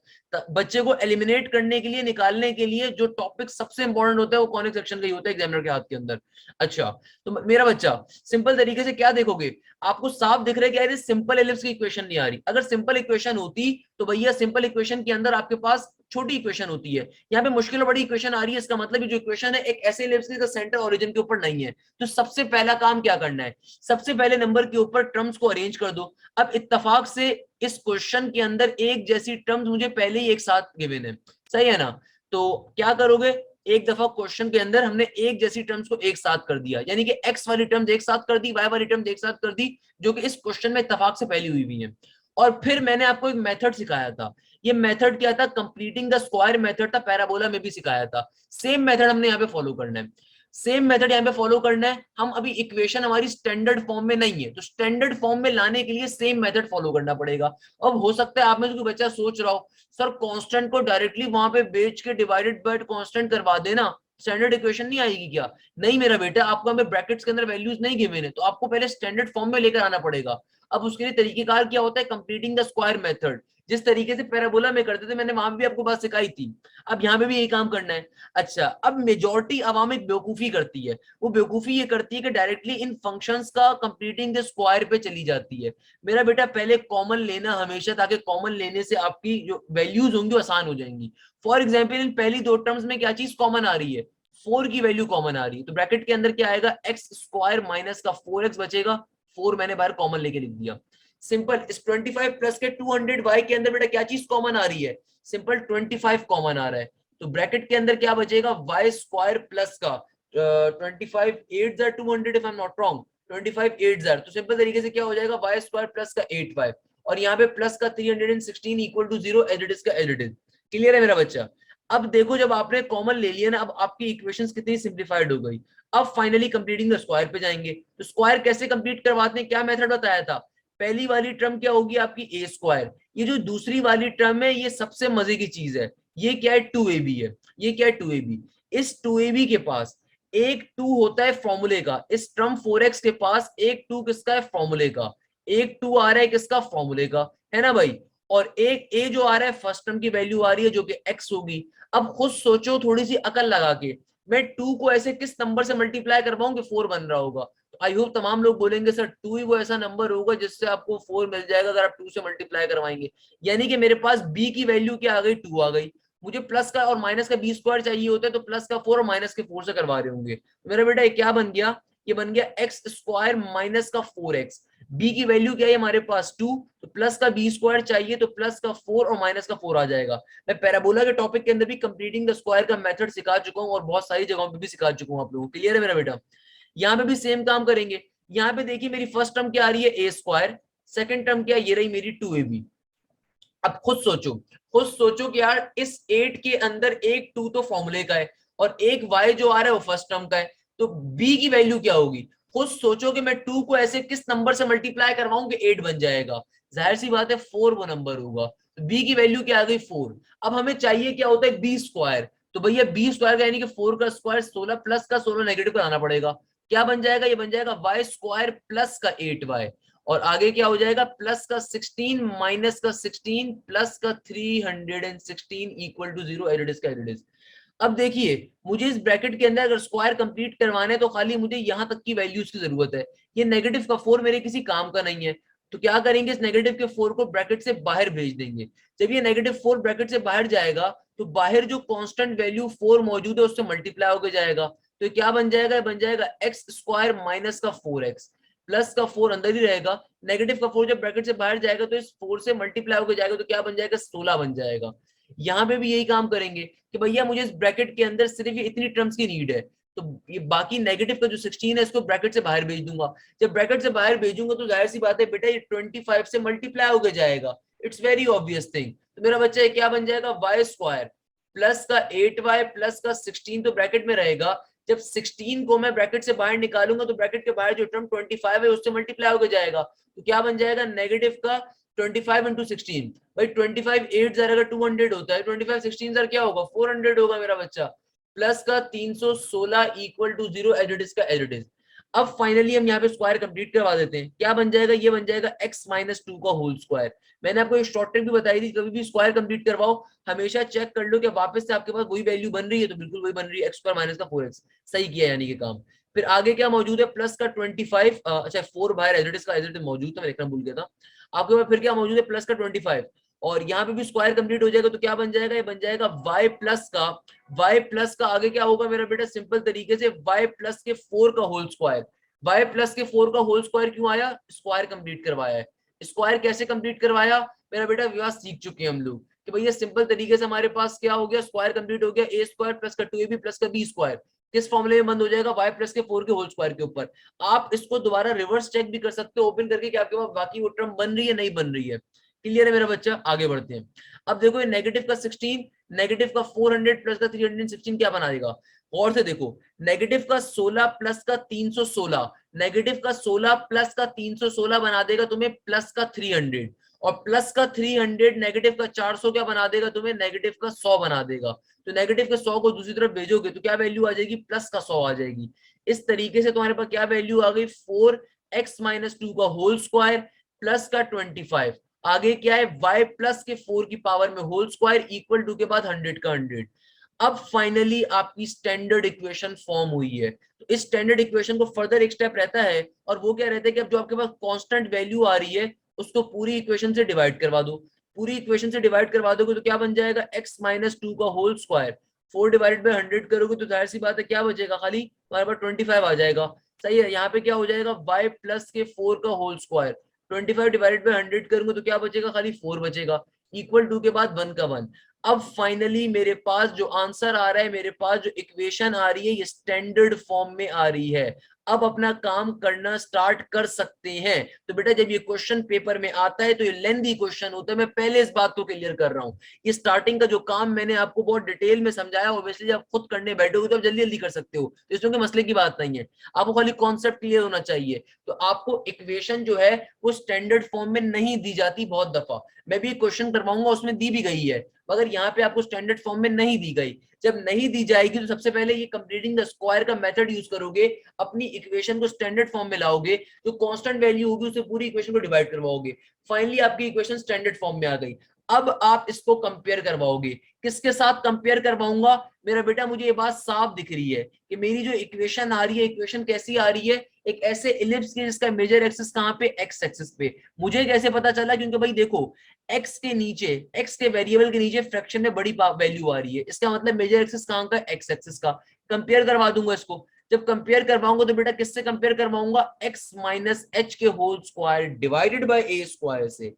बच्चे को एलिमिनेट करने के लिए, निकालने के लिए जो टॉपिक सबसे इंपॉर्टेंट होता है वो कॉनिक सेक्शन का ही होता है एग्जामिनर के हाथ के अंदर। अच्छा, तो मेरा बच्चा सिंपल तरीके से क्या देखोगे, आपको साफ दिख रहा है कि यार सिंपल एलिप्स की इक्वेशन नहीं आ रही। अगर सिंपल इक्वेशन होती तो भैया सिंपल इक्वेशन के अंदर आपके पास छोटी इक्वेशन होती है, यहाँ पे मुश्किल बड़ी इक्वेशन आ रही है। इसका मतलब जो इक्वेशन है एक ऐसे एलिप्स का सेंटर ओरिजिन के ऊपर नहीं है। तो सबसे पहला काम क्या करना है, सबसे पहले नंबर के ऊपर टर्म्स को अरेंज कर दो। अब इत्तेफाक से इस क्वेश्चन के अंदर एक जैसी टर्म्स मुझे पहले ही एक साथ गिवन है, सही है ना। तो क्या करोगे, एक दफा क्वेश्चन के अंदर हमने एक जैसी टर्म्स को एक साथ कर दिया, यानी कि एक्स वाली टर्म्स एक साथ कर दी, वाई वाली टर्म्स एक साथ कर दी, जो कि इस क्वेश्चन में इत्तेफाक से पहली हुई हुई है। और फिर मैंने आपको एक मेथड सिखाया था, ये मेथड क्या था, कंप्लीटिंग द स्क्वायर मेथड था, पैराबोला में भी सिखाया था। सेम मेथड हमने यहाँ पे फॉलो करना है, सेम मेथड यहाँ पे फॉलो करना है। हम अभी इक्वेशन हमारी स्टैंडर्ड फॉर्म में नहीं है, तो स्टैंडर्ड फॉर्म में लाने के लिए सेम मेथड फॉलो करना पड़ेगा। अब हो सकता है आप में से कोई बच्चा सोच रहा हो सर कांस्टेंट को डायरेक्टली वहां पे बेच के डिवाइडेड बाय कांस्टेंट करवा देना, स्टैंडर्ड इक्वेशन नहीं आएगी क्या। नहीं मेरा बेटा, आपको हमें ब्रैकेट्स के अंदर वैल्यूज नहीं गिवन है, तो आपको पहले स्टैंडर्ड फॉर्म में लेकर आना पड़ेगा। अब उसके लिए तरीकेकार क्या होता है, कंप्लीटिंग द स्क्वायर मेथड, जिस तरीके से पैराबोला में करते थे, मैंने वहां भी आपको बात सिखाई थी, अब यहाँ पे भी यही काम करना है। अच्छा, अब मेजॉरिटी अवाम एक बेवकूफी करती है, वो बेवकूफी ये करती है कि डायरेक्टली इन फंक्शंस का कंप्लीटिंग द स्क्वायर पे चली जाती है। मेरा बेटा पहले कॉमन लेना हमेशा, ताकि कॉमन लेने से आपकी जो वैल्यूज होंगी आसान हो जाएंगी। फॉर एग्जाम्पल इन पहली 2 टर्म्स में क्या चीज कॉमन आ रही है, 4 की वैल्यू कॉमन आ रही है, तो ब्रैकेट के अंदर क्या आएगा, एक्स स्क्वायर माइनस का 4x बचेगा, 4 मैंने बाहर कॉमन लेके लिख दिया। सिंपल, इस 25 प्लस के 200 वाई के अंदर बेटा क्या चीज कॉमन आ रही है, सिंपल 25 कॉमन आ रहा है, तो ब्रैकेट के अंदर क्या बचेगा, वाई स्क्वायर प्लस का 25 8 jar 200 if I am not wrong, 25 8 jar, तो सिंपल तरीके से क्या हो जाएगा, वाई स्क्वायर प्लस का 8y, और यहाँ पे प्लस का 316 equal to 0 as it is का एज इट इज। क्लियर है मेरा बच्चा? अब देखो जब आपने कॉमन ले लिया ना, अब आपकी इक्वेशंस कितनी सिंप्लीफाइड हो गई। अब फाइनली कंप्लीटिंग द स्क्वायर पे जाएंगे, तो स्क्वायर कैसे कंप्लीट करवाते हैं, क्या मेथड बताया था, पहली वाली टर्म क्या होगी आपकी ए स्क्वायर, ये जो दूसरी वाली टर्म है ये सबसे मजे की चीज है, ये क्या है 2ab है, ये क्या है 2ab, इस 2ab के पास एक 2 होता है फॉर्मूले का, इस टर्म 4x के पास एक 2 किसका है, फॉर्मूले का, एक 2 आ रहा है किसका, फॉर्मूले का, है ना भाई, और एक ए जो आ रहा है फर्स्ट टर्म की वैल्यू आ रही है जो कि x होगी। अब खुद सोचो थोड़ी सी अकल लगा के, मैं 2 को ऐसे किस नंबर से मल्टीप्लाई करवाऊं कि 4 बन रहा होगा, तो आई होप तमाम लोग बोलेंगे सर 2 ही वो ऐसा नंबर होगा जिससे आपको 4 मिल जाएगा अगर आप 2 से मल्टीप्लाई करवाएंगे, यानी कि मेरे पास b की वैल्यू क्या आ गई, 2 आ गई, मुझे प्लस का और माइनस का बी स्क्वायर चाहिए होता है, तो प्लस का 4 और माइनस के 4 से करवा रहे होंगे, तो मेरा बेटा ये क्या बन गया, ये बन गया एक्स स्क्वायर माइनस का 4x, b की वैल्यू क्या है हमारे पास 2, तो प्लस का बी स्क्वायर चाहिए तो प्लस का 4 और माइनस का 4 आ जाएगा। मैं पैराबोला के टॉपिक के अंदर भी कंप्लीटिंग द स्क्वायर का मेथड सिखा चुका हूं और बहुत सारी जगहों पे भी सिखा चुका हूं आप लोगों को, क्लियर है मेरा बेटा? यहाँ पे भी सेम काम करेंगे, यहाँ पे देखिए मेरी फर्स्ट टर्म क्या आ रही है ए स्क्वायर, सेकंड टर्म क्या, ये रही मेरी 2ab। अब खुद सोचो, खुद सोचो कि यार इस 8 के अंदर एक 2 तो फॉर्मूले का है और एक y जो आ रहा है वो फर्स्ट टर्म का है, तो b की वैल्यू क्या होगी, खुद सोचो कि मैं 2 को ऐसे किस नंबर से मल्टीप्लाई करवाऊं कि 8 बन जाएगा, जाहिर सी बात है 4 वो नंबर होगा, तो b की वैल्यू क्या आ गई 4। अब हमें चाहिए क्या होता है बी स्क्वायर, तो भैया बी स्क्वायर का यानी कि 4 का स्क्वायर 16 प्लस का 16 नेगेटिव कराना पड़ेगा, क्या बन जाएगा, ये बन जाएगा वाई स्क्वायर प्लस का 8y, और आगे क्या हो जाएगा, प्लस का 16 माइनस का 16 प्लस का 316 equal to 0 as it is का एज इट इज। अब देखिए मुझे इस ब्रैकेट के अंदर अगर स्क्वायर कंप्लीट करवाना है तो खाली मुझे यहां तक की वैल्यूज की जरूरत है, ये नेगेटिव का 4 मेरे किसी काम का नहीं है, तो क्या करेंगे, इस नेगेटिव के 4 को ब्रैकेट से बाहर भेज देंगे, जब ये नेगेटिव 4 ब्रैकेट से बाहर जाएगा तो बाहर जो कांस्टेंट वैल्यू 4 मौजूद है उससे मल्टीप्लाई होकर जाएगा, तो क्या बन जाएगा, बन जाएगा एक्स स्क्वायर माइनस का 4x, प्लस का 4 अंदर ही रहेगा, नेगेटिव का 4 जब ब्रैकेट से बाहर जाएगा तो इस 4 से मल्टीप्लाई होकर जाएगा, तो क्या बन जाएगा, 16 बन जाएगा। यहाँ पे भी यही काम करेंगे कि भैया मुझे इस ब्रैकेट के अंदर सिर्फ ये इतनी टर्म्स की नीड है, तो ये बाकी नेगेटिव का जो 16 है इसको ब्रैकेट से बाहर भेज दूंगा, जब ब्रैकेट से बाहर भेजूंगा तो जाहिर सी बात है बेटा ये 25 से मल्टीप्लाई होकर जाएगा, इट्स वेरी ऑब्वियस थिंग, तो मेरा बच्चा ये क्या बन जाएगा, वाई स्क्वायर प्लस का 8y प्लस का 16 तो ब्रैकेट में रहेगा, जब 16 को मैं ब्रैकेट से बाहर निकालूंगा तो ब्रैकेट के बाहर जो टर्म 25 है उससे मल्टीप्लाई होकर जाएगा, तो क्या बन जाएगा, नेगेटिव का 25 इंटू 16, भाई 25 8 जार अगर 200 होता है, 25 16 जार क्या होगा, 400 होगा मेरा बच्चा, प्लस का 316 equal to 0 as it is का एज इट इज। अब फाइनली हम यहाँ पे स्क्वायर कंप्लीट करवा देते हैं, क्या बन जाएगा, ये बन जाएगा x माइनस 2 का होल स्क्वायर। मैंने आपको एक शॉर्ट ट्रिक भी बताई थी, कभी भी स्क्वायर कंप्लीट करवाओ हमेशा चेक कर लो कि वापस से आपके पास वही वैल्यू बन रही है, तो बिल्कुल वही बन रही है, एक्स स्क्वायर माइनस का 4x, सही किया यानी कि काम। फिर आगे क्या मौजूद है, प्लस का 25, अच्छा 4 बाहर एज इट इज का एज इट इज मौजूद था, मैं लिखना भूल गया था, आपके पास फिर क्या मौजूद है, प्लस का 25, और यहाँ पे भी स्क्वायर कंप्लीट हो जाएगा तो क्या बन जाएगा, ये बन जाएगा y प्लस का आगे क्या होगा मेरा बेटा, सिंपल तरीके से y प्लस के 4 का होल स्क्वायर, y प्लस के 4 का होल स्क्वायर क्यों आया, स्क्वायर कंप्लीट करवाया है, स्क्वायर कैसे कंप्लीट करवाया मेरा बेटा, विवाह सीख चुके हैं हम लोग कि भैया सिंपल तरीके से हमारे पास क्या हो गया, स्क्वायर कंप्लीट हो गया, ए स्क्वायर प्लस का 2ab प्लस का बी स्क्वायर किस फॉर्मूले में बंद हो जाएगा, y प्लस के 4 के होल स्क्वायर के ऊपर। आप इसको दोबारा रिवर्स चेक भी कर सकते हो ओपन करके कि आपके पास बाकी वो टर्म बन रही है नहीं बन रही है। क्लियर है मेरा बच्चा, आगे बढ़ते हैं। अब देखो ये नेगेटिव का 16 नेगेटिव का 400 प्लस का 316 क्या बना देगा, और से देखो नेगेटिव का 16 प्लस का 316, नेगेटिव का 16 प्लस का 316 बना देगा तुम्हें प्लस का 300, और प्लस का 300 नेगेटिव का 400 क्या बना देगा तुम्हें, नेगेटिव का 100 बना देगा, तो नेगेटिव के 100 को दूसरी तरफ भेजोगे तो क्या वैल्यू आ जाएगी, प्लस का 100 आ जाएगी। इस तरीके से तुम्हारे पास क्या वैल्यू आ गई, 4x माइनस 2 का होल स्क्वायर प्लस का 25, आगे क्या है y प्लस के 4 की पावर में होल स्क्वायर इक्वल टू के बाद 100 का 100। अब फाइनली आपकी स्टैंडर्ड इक्वेशन फॉर्म हुई है, तो इस स्टैंडर्ड इक्वेशन को फर्दर एक स्टेप रहता है, और वो क्या रहता है कि अब जो आपके पास कांस्टेंट वैल्यू आ रही है उसको पूरी इक्वेशन से डिवाइड करवा दो, पूरी इक्वेशन से डिवाइड करवा दोगे तो क्या बन जाएगा, x माइनस 2 का होल स्क्वायर 4 डिवाइडेड बाई 100 करोगे तो जाहिर सी बात है क्या बचेगा, खाली हमारे पास 25 आ जाएगा। सही है, यहाँ पे क्या हो जाएगा y प्लस के 4 का होल स्क्वायर, 25 डिवाइडेड बाई 100 करूंगा तो क्या बचेगा, खाली 4 बचेगा, इक्वल टू के बाद 1 का 1। अब फाइनली मेरे पास जो आंसर आ रहा है, मेरे पास जो इक्वेशन आ रही है, ये स्टैंडर्ड फॉर्म में आ रही है। अब अपना काम करना स्टार्ट कर सकते हैं। तो बेटा जब ये क्वेश्चन पेपर में आता है तो ये लेंथी क्वेश्चन होता है, मैं पहले इस बात को क्लियर कर रहा हूँ। ये स्टार्टिंग का जो काम मैंने आपको बहुत डिटेल में समझाया, ऑब्वियसली जब खुद करने बैठोगे तो आप जल्दी जल्दी कर सकते हो, तो इसमें कोई मसले की बात नहीं है, आपको खाली कॉन्सेप्ट क्लियर होना चाहिए। तो आपको इक्वेशन जो है वो स्टैंडर्ड फॉर्म में नहीं दी जाती, बहुत दफा मैं भी क्वेश्चन करवाऊंगा उसमें दी भी गई है, मगर यहाँ पे आपको स्टैंडर्ड फॉर्म में नहीं दी गई। जब नहीं दी जाएगी तो सबसे पहले ये कंप्लीटिंग द स्क्वायर का मेथड यूज करोगे, अपनी इक्वेशन को स्टैंडर्ड फॉर्म में लाओगे, जो कांस्टेंट वैल्यू होगी उससे पूरी इक्वेशन को डिवाइड करवाओगे, फाइनली आपकी इक्वेशन स्टैंडर्ड फॉर्म में आ गई। अब आप इसको कंपेयर करवाओगे, किसके साथ कंपेयर करवाऊंगा मेरा बेटा, मुझे ये बात साफ दिख रही है कि मेरी जो इक्वेशन आ रही है, इक्वेशन कैसी आ रही है, एक ऐसे इलिप्स की जिसका मेजर एक्सिस कहाँ पे, एक्स एक्सिस पे। मुझे कैसे पता चला, क्योंकि भाई देखो एक्स के नीचे, एक्स के वेरिएबल के नीचे फ्रैक्शन में बड़ी वैल्यू आ रही है, इसका मतलब मेजर एक्सिस कहाँ का, एक्स एक्सिस का। कंपेयर करवा दूंगा इसको, जब कंपेयर करवाऊंगा तो बेटा किससे कंपेयर करवाऊंगा, x माइनस एच के whole square divided by a square से,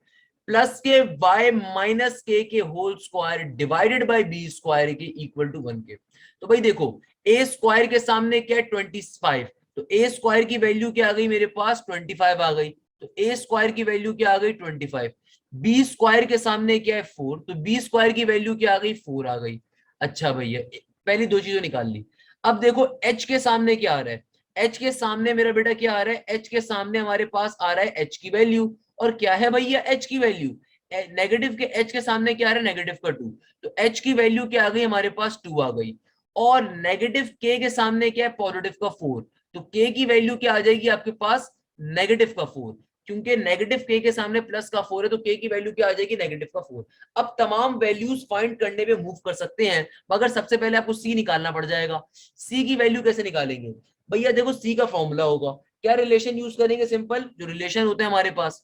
प्लस के y माइनस के whole square divided by b square के इक्वल टू 1 के। तो भाई देखो ए स्क्वायर के सामने क्या है 25, तो ए स्क्वायर की वैल्यू क्या आ गई मेरे पास 25 आ गई, तो ए स्क्वायर की वैल्यू क्या आ गई 25। बी स्क्वायर के सामने क्या है 4, तो बी स्क्वायर की वैल्यू क्या आ गई 4 आ गई। अच्छा भैया पहली दो चीजें निकाल ली। अब देखो h के सामने क्या आ रहा है, h के सामने मेरा बेटा क्या आ रहा है, h के सामने हमारे पास आ रहा है h की वैल्यू, और क्या है भैया h की वैल्यू, नेगेटिव के h के सामने क्या आ रहा है, नेगेटिव का 2, तो h की वैल्यू क्या आ गई हमारे पास 2 आ गई, और नेगेटिव k के सामने क्या है, पॉजिटिव का 4, तो k की वैल्यू क्या आ जाएगी आपके पास, नेगेटिव का 4, क्योंकि नेगेटिव के सामने प्लस का 4 है तो k की वैल्यू क्या आ जाएगी, नेगेटिव का 4। अब तमाम वैल्यूज फाइंड करने में मूव कर सकते हैं, मगर सबसे पहले आपको c निकालना पड़ जाएगा। c की वैल्यू कैसे निकालेंगे भैया, देखो c का फॉर्मूला होगा, क्या रिलेशन यूज करेंगे, सिंपल जो रिलेशन होते हैं हमारे पास,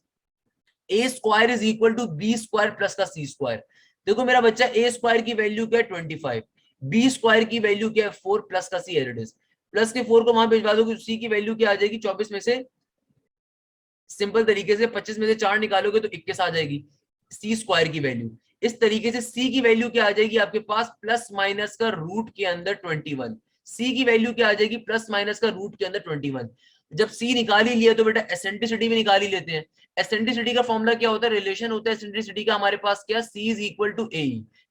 a square is equal to b square plus का सी स्क्वायर। देखो मेरा बच्चा ए स्क्वायर की वैल्यू क्या है 25, बी स्क्वायर की वैल्यू क्या है 4 प्लस का सी, एड इज प्लस के 4 को वहां भिजवा दोगे, सी की वैल्यू क्या आ जाएगी, 24 में से सिंपल तरीके से 25 में से 4 निकालोगे तो 21 आ जाएगी सी स्क्वायर की वैल्यू। इस तरीके से सी की वैल्यू क्या आ जाएगी आपके पास, प्लस माइनस का रूट के अंदर 21, सी की वैल्यू क्या आ जाएगी, प्लस माइनस का रूट के अंदर 21। जब सी निकाल ही लिया तो बेटा एसेंट्रिसिटी भी निकाल ही लेते हैं। एसेंट्रिसिटी का फॉर्मूला क्या होता है, रिलेशन होता है एसेंट्रिसिटी का हमारे पास क्या, सी इज इक्वल टू ए,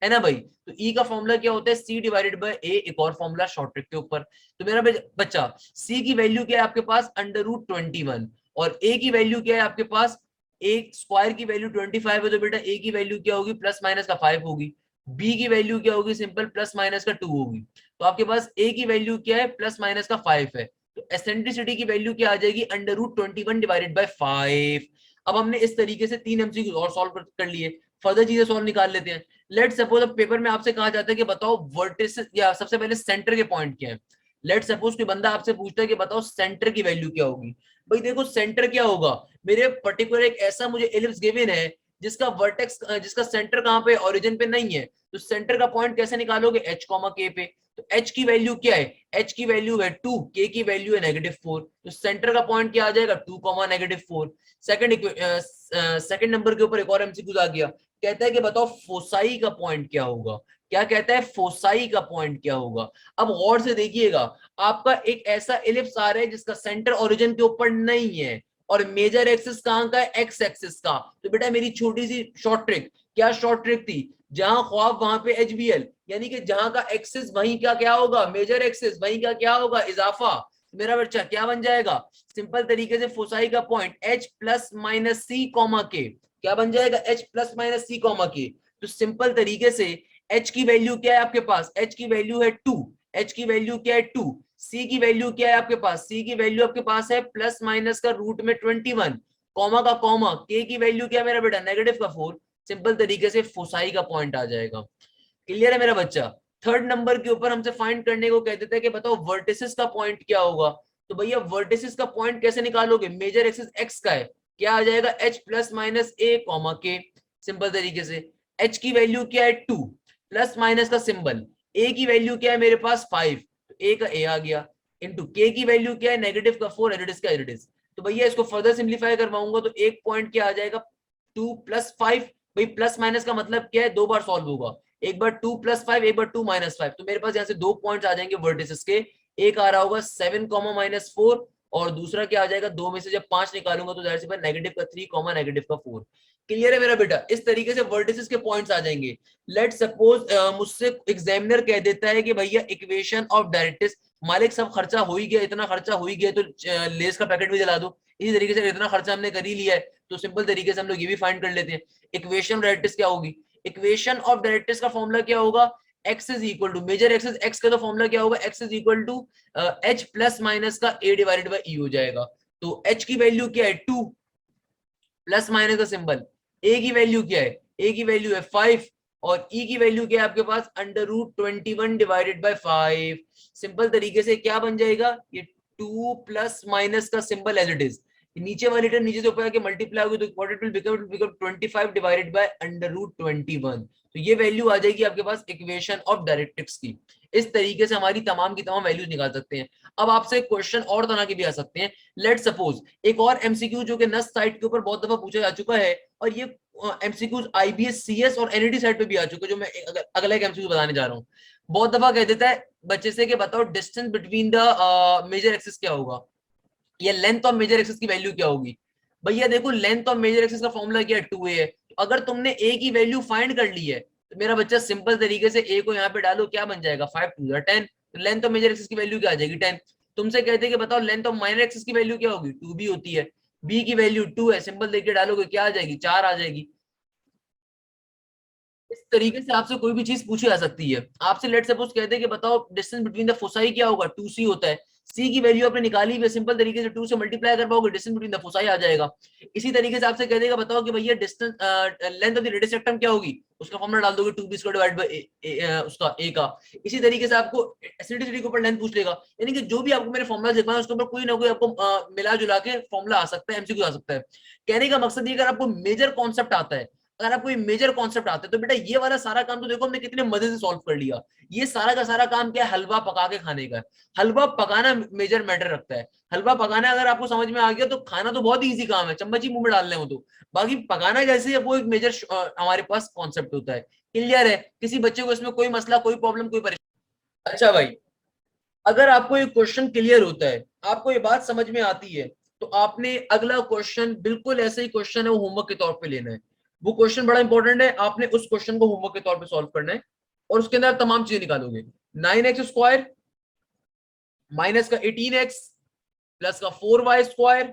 है ना भाई, तो ई का फॉर्मूला क्या होता है, सी डिवाइडेड बाय ए, एक और फॉर्मूला शॉर्ट ट्रिक के ऊपर। तो मेरा बच्चा सी की वैल्यू क्या है आपके पास, अंडर रूट 21, और ए की वैल्यू क्या है आपके पास, ए स्क्वायर की वैल्यू 25 है, तो बेटा ए की वैल्यू क्या होगी, प्लस माइनस का 5 होगी, बी की वैल्यू क्या होगी, सिंपल प्लस माइनस का 2 होगी, तो आपके पास ए की वैल्यू क्या है, प्लस माइनस का 5 है, तो एसेंट्रिसिटी की वैल्यू क्या आ जाएगी, अंडर रूट 21 डिवाइडेड बाय 5। अब हमने इस तरीके से 3 एमसीक्यू और सॉल्व कर लिए, फर्दर चीजें सॉल्व निकाल लेते हैं। लेट सपोज अब पेपर में आपसे कहा जाता है कि बताओ वर्टिसेस, या सबसे पहले सेंटर के पॉइंट क्या है। लेट सपोज कोई बंदा आपसे पूछता है कि बताओ सेंटर की वैल्यू क्या होगी। भाई देखो सेंटर क्या होगा, मेरे पर्टिकुलर एक ऐसा मुझे एलिप्स गिवन है जिसका वर्टेक्स, जिसका सेंटर कहां पे, ओरिजिन पे नहीं है, तो सेंटर का पॉइंट कैसे निकालोगे, h कॉमा k पे, तो h की वैल्यू क्या है, h की वैल्यू है 2, k की वैल्यू है -4, तो सेंटर का पॉइंट क्या आ जाएगा 2 कॉमा -4। सेकंड नंबर के ऊपर एक और एमसीक्यू आ गया, कहता है कि बताओ फोसाई का पॉइंट क्या होगा, क्या कहता है, फोसाई का पॉइंट क्या होगा। अब गौर से देखिएगा, आपका एक ऐसा इलिप्स आ रहा है जिसका सेंटर ओरिजिन के ऊपर नहीं है, और मेजर एक्सिस कहां का है, एक्स एक्सिस का, तो बेटा मेरी छोटी सी शॉर्ट ट्रिक, क्या शॉर्ट ट्रिक थी, जहां ख्वाब वहां पे एचबीएल, यानी कि जहां का एक्सिस वहीं का क्या होगा, मेजर एक्सिस वहीं का क्या होगा, इजाफा। मेरा बच्चा क्या बन जाएगा, सिंपल तरीके से फोसाई का point h plus minus C comma के, क्या बन जाएगा, h plus minus C comma के। तो सिंपल तरीके से h की वैल्यू क्या है आपके पास, h की वैल्यू है 2, h की वैल्यू क्या है 2, c की वैल्यू क्या है आपके पास, c की वैल्यू आपके पास है प्लस माइनस का रूट में 21, कॉमा का कॉमा, k की वैल्यू क्या है मेरा बेटा, नेगेटिव का 4, सिंपल तरीके से फोसाई का पॉइंट आ जाएगा। क्लियर है मेरा बच्चा। थर्ड नंबर के ऊपर हमसे फाइंड करने को कह देते हैं कि बताओ वर्टिसेस का पॉइंट क्या होगा। तो भैया वर्टिसेस का पॉइंट कैसे निकालोगे, मेजर एक्सिस एक्स का है, क्या आ जाएगा, h प्लस माइनस ए कॉमा के, सिंपल तरीके से h की वैल्यू क्या है 2, प्लस माइनस का सिंबल, ए की वैल्यू क्या है मेरे पास 5, तो ए का ए आ गया, इंटू के की वैल्यू क्या है नेगेटिव का 4, एज इट इज का एज इट इज। तो भैया इसको फर्दर सिंप्लीफाई करवाऊंगा तो एक पॉइंट क्या आ जाएगा 2 + 5। भाई प्लस माइनस का मतलब क्या है, दो बार सॉल्व होगा, एक बार 2 + 5, एक बार 2 - 5। तो मेरे पास यहाँ से दो पॉइंट्स आ जाएंगे वर्टिसेस के, एक आ रहा होगा 7, -4, और दूसरा क्या आ जाएगा, दो में से जब 5 निकालूंगा तो जाहिर सी बात नेगेटिव का 3, -4। क्लियर है मेरा बेटा? इस तरीके से वर्टिसेस के पॉइंट्स आ जाएंगे। लेट सपोज मुझसे एग्जामिनर कह देता है कि भैया इक्वेशन ऑफ डायरेक्ट्रिक्स, मालिक सब खर्चा हो ही गया, इतना खर्चा हो ही गया तो लेस का पैकेट भी दिला दो। इसी तरीके से इतना खर्चा हमने कर ही लिया है तो सिंपल तरीके से हम लोग ये भी फाइंड कर लेते हैं। इक्वेशन ऑफ डायरेक्ट्रिक्स क्या होगी, इक्वेशन ऑफ डायरेक्ट्रिक्स का फॉर्मूला क्या होगा, x is equal to major axis, x का तो फॉर्मूला क्या होगा, x is equal to h plus minus का a डिवाइडेड बाय e हो जाएगा। तो h की वैल्यू क्या है 2, प्लस माइनस का सिंबल, a की वैल्यू क्या है, a की वैल्यू है 5, और e की वैल्यू क्या है आपके पास √21 डिवाइडेड बाय 5। सिंपल तरीके से क्या बन जाएगा, ये 2 प्लस माइनस का सिंबल एज इट इज, नीचे वाली टर्म नीचे से ऊपर आके मल्टीप्लाई होगी तो what it will become 25 divided by √21। तो ये वैल्यू आ जाएगी आपके पास इक्वेशन ऑफ डायरेक्ट्रिक्स की। इस तरीके से हमारी तमाम की तमाम वैल्यूज निकाल सकते हैं। अब आपसे क्वेश्चन और तरह के भी आ सकते हैं। लेट सपोज एक और एमसीक्यू जो कि नस्ट साइट के ऊपर बहुत दफा पूछा जा चुका है, और ये एमसीक्यूज आईबीएस सीएस और एनईटी साइट पे भी आ चुका है, जो मैं अगला एक एमसीक्यू बताने जा रहा हूँ। बहुत दफा कह देता है बच्चे से कि बताओ distance between the major axis क्या होगा, या लेंथ ऑफ मेजर एक्सिस की वैल्यू क्या होगी। भैया देखो लेंथ ऑफ मेजर एक्सिस का फॉर्मूला क्या है, 2a है। तो अगर तुमने a की वैल्यू फाइंड कर ली है तो मेरा बच्चा सिंपल तरीके से a को यहाँ पे डालो, क्या बन जाएगा 5 × 10, तो लेंथ ऑफ मेजर एक्सिस की वैल्यू क्या आ जाएगी 10। तुमसे कहते हैं कि बताओ लेंथ ऑफ माइनर एक्सिस की वैल्यू क्या होगी, 2b होती है, b की वैल्यू 2 है, सिंपल देखिए डालोगे क्या आ जाएगी 4 आ जाएगी। इस तरीके से आपसे कोई भी चीज पूछी जा सकती है। आपसे लेट सपोज कहते हैं कि बताओ डिस्टेंस बिटवीन द फोसाई क्या होगा, 2c होता है, c की वैल्यू आपने निकाली हुई, सिंपल तरीके से 2 से मल्टीप्लाई कर पाओगे, डिस्टेंस बिटवीन द फोसाई आ जाएगा। इसी तरीके से आपसे कह देगा बताओ कि भैया distance length of the radius rectum क्या होगी, उसका फॉर्मूला डाल दोगे 2b² डिवाइड बाय उसका a का। इसी तरीके से आपको एसिडिटी के ऊपर लेंथ पूछ लेगा, यानी कि जो भी आपको मैंने फॉर्मूला दिखाया उसके ऊपर कोई ना कोई आपको मिला जुला के फॉर्मूला आ सकता है, एमसीक्यू आ सकता है। कहने का मकसद ये अगर आपको मेजर कॉन्सेप्ट आता है, अगर आपको ये मेजर कॉन्सेप्ट आते हैं तो बेटा ये वाला सारा काम तो देखो हमने कितने मजे से सॉल्व कर लिया। ये सारा का सारा काम क्या है, हलवा पका के खाने का है। हलवा पकाना मेजर मैटर रखता है। हलवा पकाना अगर आपको समझ में आ गया तो खाना तो बहुत इजी काम है, चम्मच ही मुंह में डालने हो तो, बाकी पकाना कैसे वो एक मेजर हमारे पास कॉन्सेप्ट होता है। क्लियर है? किसी बच्चे को इसमें कोई मसला, कोई प्रॉब्लम, कोई परेशानी? अच्छा भाई, अगर आपको ये क्वेश्चन क्लियर होता है, आपको ये बात समझ में आती है, तो आपने अगला क्वेश्चन बिल्कुल ऐसे ही क्वेश्चन है वो होमवर्क के तौर पे लेना है। वो क्वेश्चन बड़ा इंपॉर्टेंट है, आपने उस क्वेश्चन को होमवर्क के तौर पे सॉल्व करना है, और उसके अंदर तमाम चीजें निकालोगे। 9x² माइनस का 18x प्लस का 4y²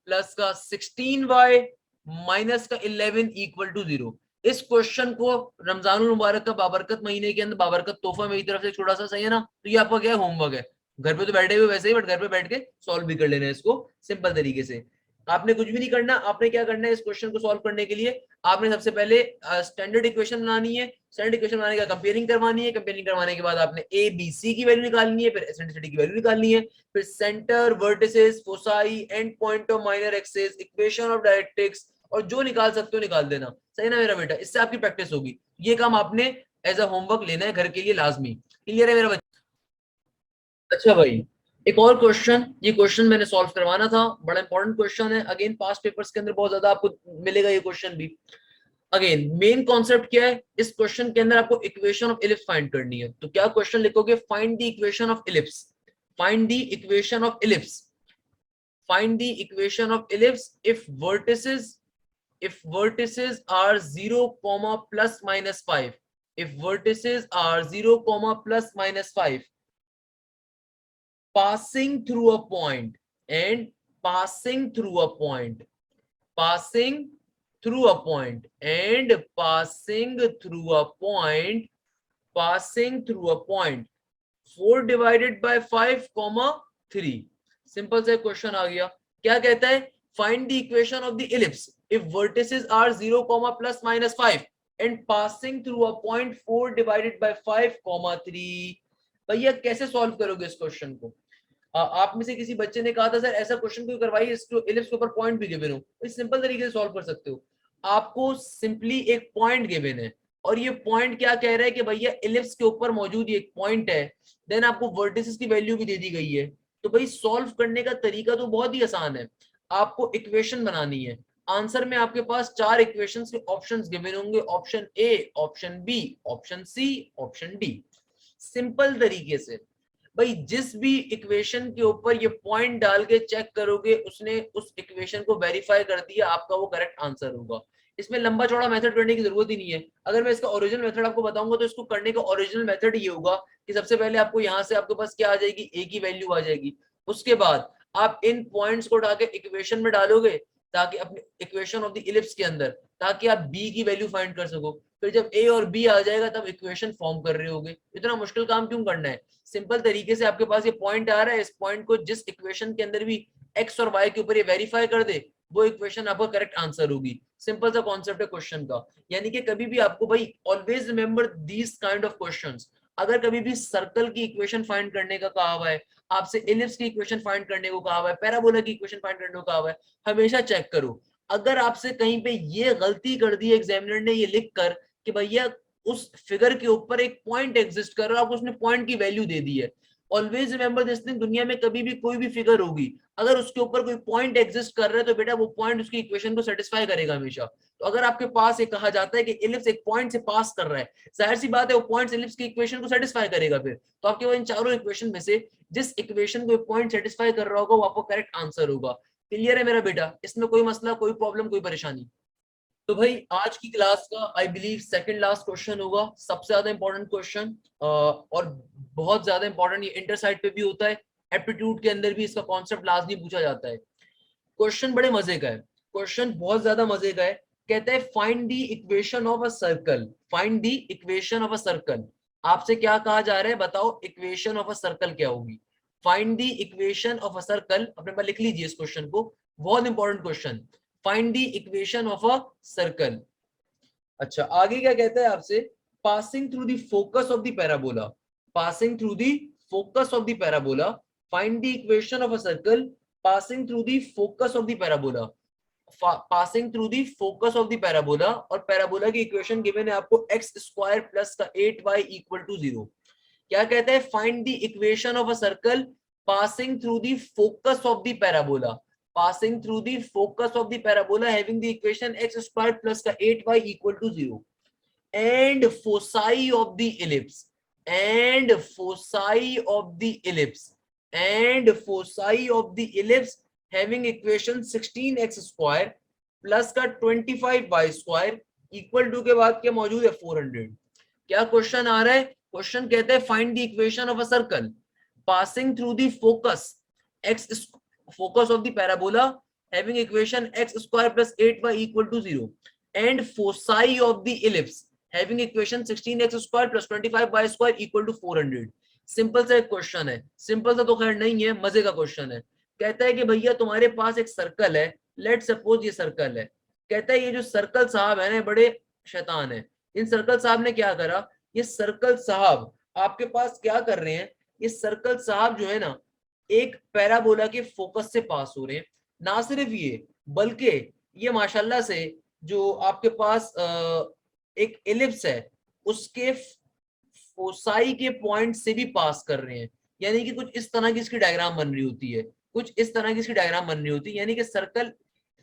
प्लस का 16y माइनस का 11 इक्वल टू 0। इस क्वेश्चन को रमजानुल मुबारक का बाबरकत महीने के अंदर बाबरकत तोहफा मेरी तरफ से छोटा सा, सही है ना? तो ये आपका क्या है, होमवर्क है। घर पे तो बैठे हुए वैसे ही, बट घर पे बैठ के सॉल्व भी कर लेना है इसको सिंपल तरीके से। आपने कुछ भी नहीं करना, आपने क्या करना है इस क्वेश्चन को सॉल्व करने के लिए, आपने सबसे पहले स्टैंडर्ड इक्वेशन बनानी है। स्टैंडर्ड इक्वेशन बनाने का कंपेयरिंग करवानी है, कंपेयरिंग करवाने के बाद आपने ए बी सी की वैल्यू निकालनी है, फिर एसेंट्रिसिटी की वैल्यू निकालनी है, फिर centre, vertices, foci, and point of minor axis, equation of directrix, और जो निकाल सकते हो निकाल देना। सही ना मेरा बेटा? इससे आपकी प्रैक्टिस होगी। ये काम आपने एज अ होमवर्क लेना है घर के लिए लाजमी। क्लियर है मेरा बच्चा? अच्छा भाई, एक और क्वेश्चन, ये क्वेश्चन मैंने सॉल्व करवाना था, बड़ा इंपॉर्टेंट क्वेश्चन है, अगेन पास्ट पेपर्स के अंदर बहुत ज्यादा आपको मिलेगा ये क्वेश्चन भी। अगेन मेन कॉन्सेप्ट क्या है इस क्वेश्चन के अंदर, आपको इक्वेशन ऑफ इलिप्स फाइंड करनी है। तो क्या क्वेश्चन लिखोगे, find the equation of ellipse, find the equation of ellipse, find the equation of ellipse if vertices are 0 comma plus minus 5, if vertices are 0 comma plus minus 5 passing through a point and passing through a point, passing through a point and passing through a point, passing through a point 4 divided by 5 comma 3। Simple से क्वेश्चन आ गया, क्या कहता है, find the equation of the ellipse if vertices are 0 comma plus minus 5 and passing through a point 4 divided by 5 comma 3। भैया कैसे सॉल्व करोगे इस क्वेश्चन को? आप में से किसी बच्चे ने कहा था सर ऐसा क्वेश्चन क्यों करवाइए, इसको इलिप्स के ऊपर पॉइंट भी गिवन हो। इस सिंपल तरीके से सॉल्व कर सकते हो। आपको सिंपली एक पॉइंट गिवन है और ये पॉइंट क्या कह रहा है कि भैया इलिप्स के ऊपर मौजूद एक पॉइंट है, देन आपको वर्टिसेस की वैल्यू भी दे दी गई है। तो भाई सॉल्व करने का तरीका तो बहुत ही आसान है, आपको इक्वेशन बनानी है। आंसर में आपके पास 4 इक्वेशंस के ऑप्शंस गिवन होंगे, option A, option B, option C, option D. Simple तरीके से भाई जिस भी इक्वेशन के ऊपर ये पॉइंट डाल के चेक करोगे उसने उस इक्वेशन को वेरीफाई कर दिया, आपका वो करेक्ट आंसर होगा। इसमें लंबा चौड़ा मेथड करने की जरूरत ही नहीं है। अगर मैं इसका ओरिजिनल मेथड आपको बताऊंगा तो इसको करने का ओरिजिनल मेथड ये होगा कि सबसे पहले आपको यहाँ से आपके पास क्या आ जाएगी, ए की वैल्यू आ जाएगी। उसके बाद आप इन पॉइंट्स को उठा के इक्वेशन में डालोगे, ताकि अपने इक्वेशन ऑफ द इलिप्स के अंदर, ताकि आप बी की वैल्यू फाइंड कर सको। फिर जब ए और बी आ जाएगा तब इक्वेशन फॉर्म कर रहे होगे। इतना मुश्किल काम क्यों करना है, सिंपल तरीके से आपके पास ये पॉइंट आ रहा है, इस पॉइंट को जिस इक्वेशन के अंदर भी एक्स और वाई के ऊपर ये वेरीफाई कर दे, वो इक्वेशन आपका करेक्ट आंसर होगी। सिंपल सा कॉन्सेप्ट है क्वेश्चन का। यानी कि कभी भी आपको भाई always remember these kind of questions. अगर कभी भी सर्कल की इक्वेशन फाइंड करने का कहा हुआ है, आपसे इलिप्स की इक्वेशन फाइंड करने को कहा हुआ है, पैराबोला की इक्वेशन फाइंड करने को कहा हुआ है, हमेशा चेक करो। अगर आपसे कहीं पे ये गलती कर दी एग्जामिनर ने ये लिख कर कि भैया उस फिगर के ऊपर एक पॉइंट एग्जिस्ट कर रहा है, आपको उसने पॉइंट की वैल्यू दे दी है, ऑलवेज रिमेंबर दिस थिंग, दुनिया में कभी भी कोई भी फिगर होगी, अगर उसके ऊपर कोई पॉइंट एग्जिस्ट कर रहा है तो बेटा वो पॉइंट उसकी इक्वेशन को सेटिस्फाई करेगा हमेशा। तो अगर आपके पास ये कहा जाता है कि इलिप्स एक पॉइंट से पास कर रहा है, जाहिर सी बात है वो पॉइंट इलिप्स की इक्वेशन को सेटिस्फाई करेगा। फिर तो आपके पास इन चारों इक्वेशन में से जिस इक्वेशन को पॉइंट सेटिस्फाई कर रहा होगा वो आपको करेक्ट आंसर होगा। क्लियर है मेरा बेटा, इसमें कोई मसला, कोई प्रॉब्लम, कोई परेशानी? तो भाई आज की क्लास का I believe second last question होगा, सबसे ज्यादा इंपॉर्टेंट क्वेश्चन, और बहुत ज्यादा इंपॉर्टेंट, ये इंटर साइड पे भी होता है, एप्टीट्यूड के अंदर भी इसका कॉन्सेप्ट लाजमी पूछा जाता है। क्वेश्चन बड़े मजे का है, क्वेश्चन बहुत ज्यादा मजे का है। कहता है find the equation of a circle, find the equation of a circle. आपसे क्या कहा जा रहा है, बताओ इक्वेशन ऑफ अ सर्कल क्या होगी। Find the equation of a circle, अपने पास लिख लीजिए इस क्वेश्चन को, बहुत important question. Find the equation of a circle. अच्छा आगे क्या कहता है आपसे, passing through the focus of the parabola, passing through the focus of the parabola, find the equation of a circle passing through the focus of the parabola, passing through the focus of the parabola. और पैराबोला की इक्वेशन गिवन है आपको एक्स स्क्वायर प्लस का 8y इक्वल टू 0। क्या कहता है, find the equation of a circle passing through the focus of the parabola, passing through the focus of the parabola having the equation x squared plus का 8y equal to 0 and foci of the ellipse, and foci of the ellipse, and foci of the ellipse having equation 16x square plus का 25y square equal to के बाद क्या मौजूद है 400। क्या क्वेश्चन आ रहा है, क्वेश्चन कहते हैं find the equation of a circle passing through the focus x, focus of the parabola having equation x square plus 8y equal to 0 and foci of the ellipse having equation 16x square plus 25y square equal to 400। Simple सा एक क्वेश्चन है, सिंपल सा तो खैर नहीं है, मजे का क्वेश्चन है। कहता है कि भैया तुम्हारे पास एक सर्कल है, लेट सपोज ये सर्कल है। कहता है ये जो सर्कल साहब है ना बड़े शैतान है। इन सर्कल साहब ने क्या करा, ये सर्कल साहब आपके पास क्या कर रहे हैं, ये सर्कल साहब जो है ना एक पैराबोला के फोकस से पास हो रहे हैं। ना सिर्फ ये बल्कि ये माशाल्लाह से जो आपके पास एक एलिप्स है उसके फोसाई के पॉइंट से भी पास कर रहे हैं। यानी कि कुछ इस तरह की इसकी डायग्राम बन रही होती है, कुछ इस तरह की इसकी डायग्राम बन रही होती है। यानी कि सर्कल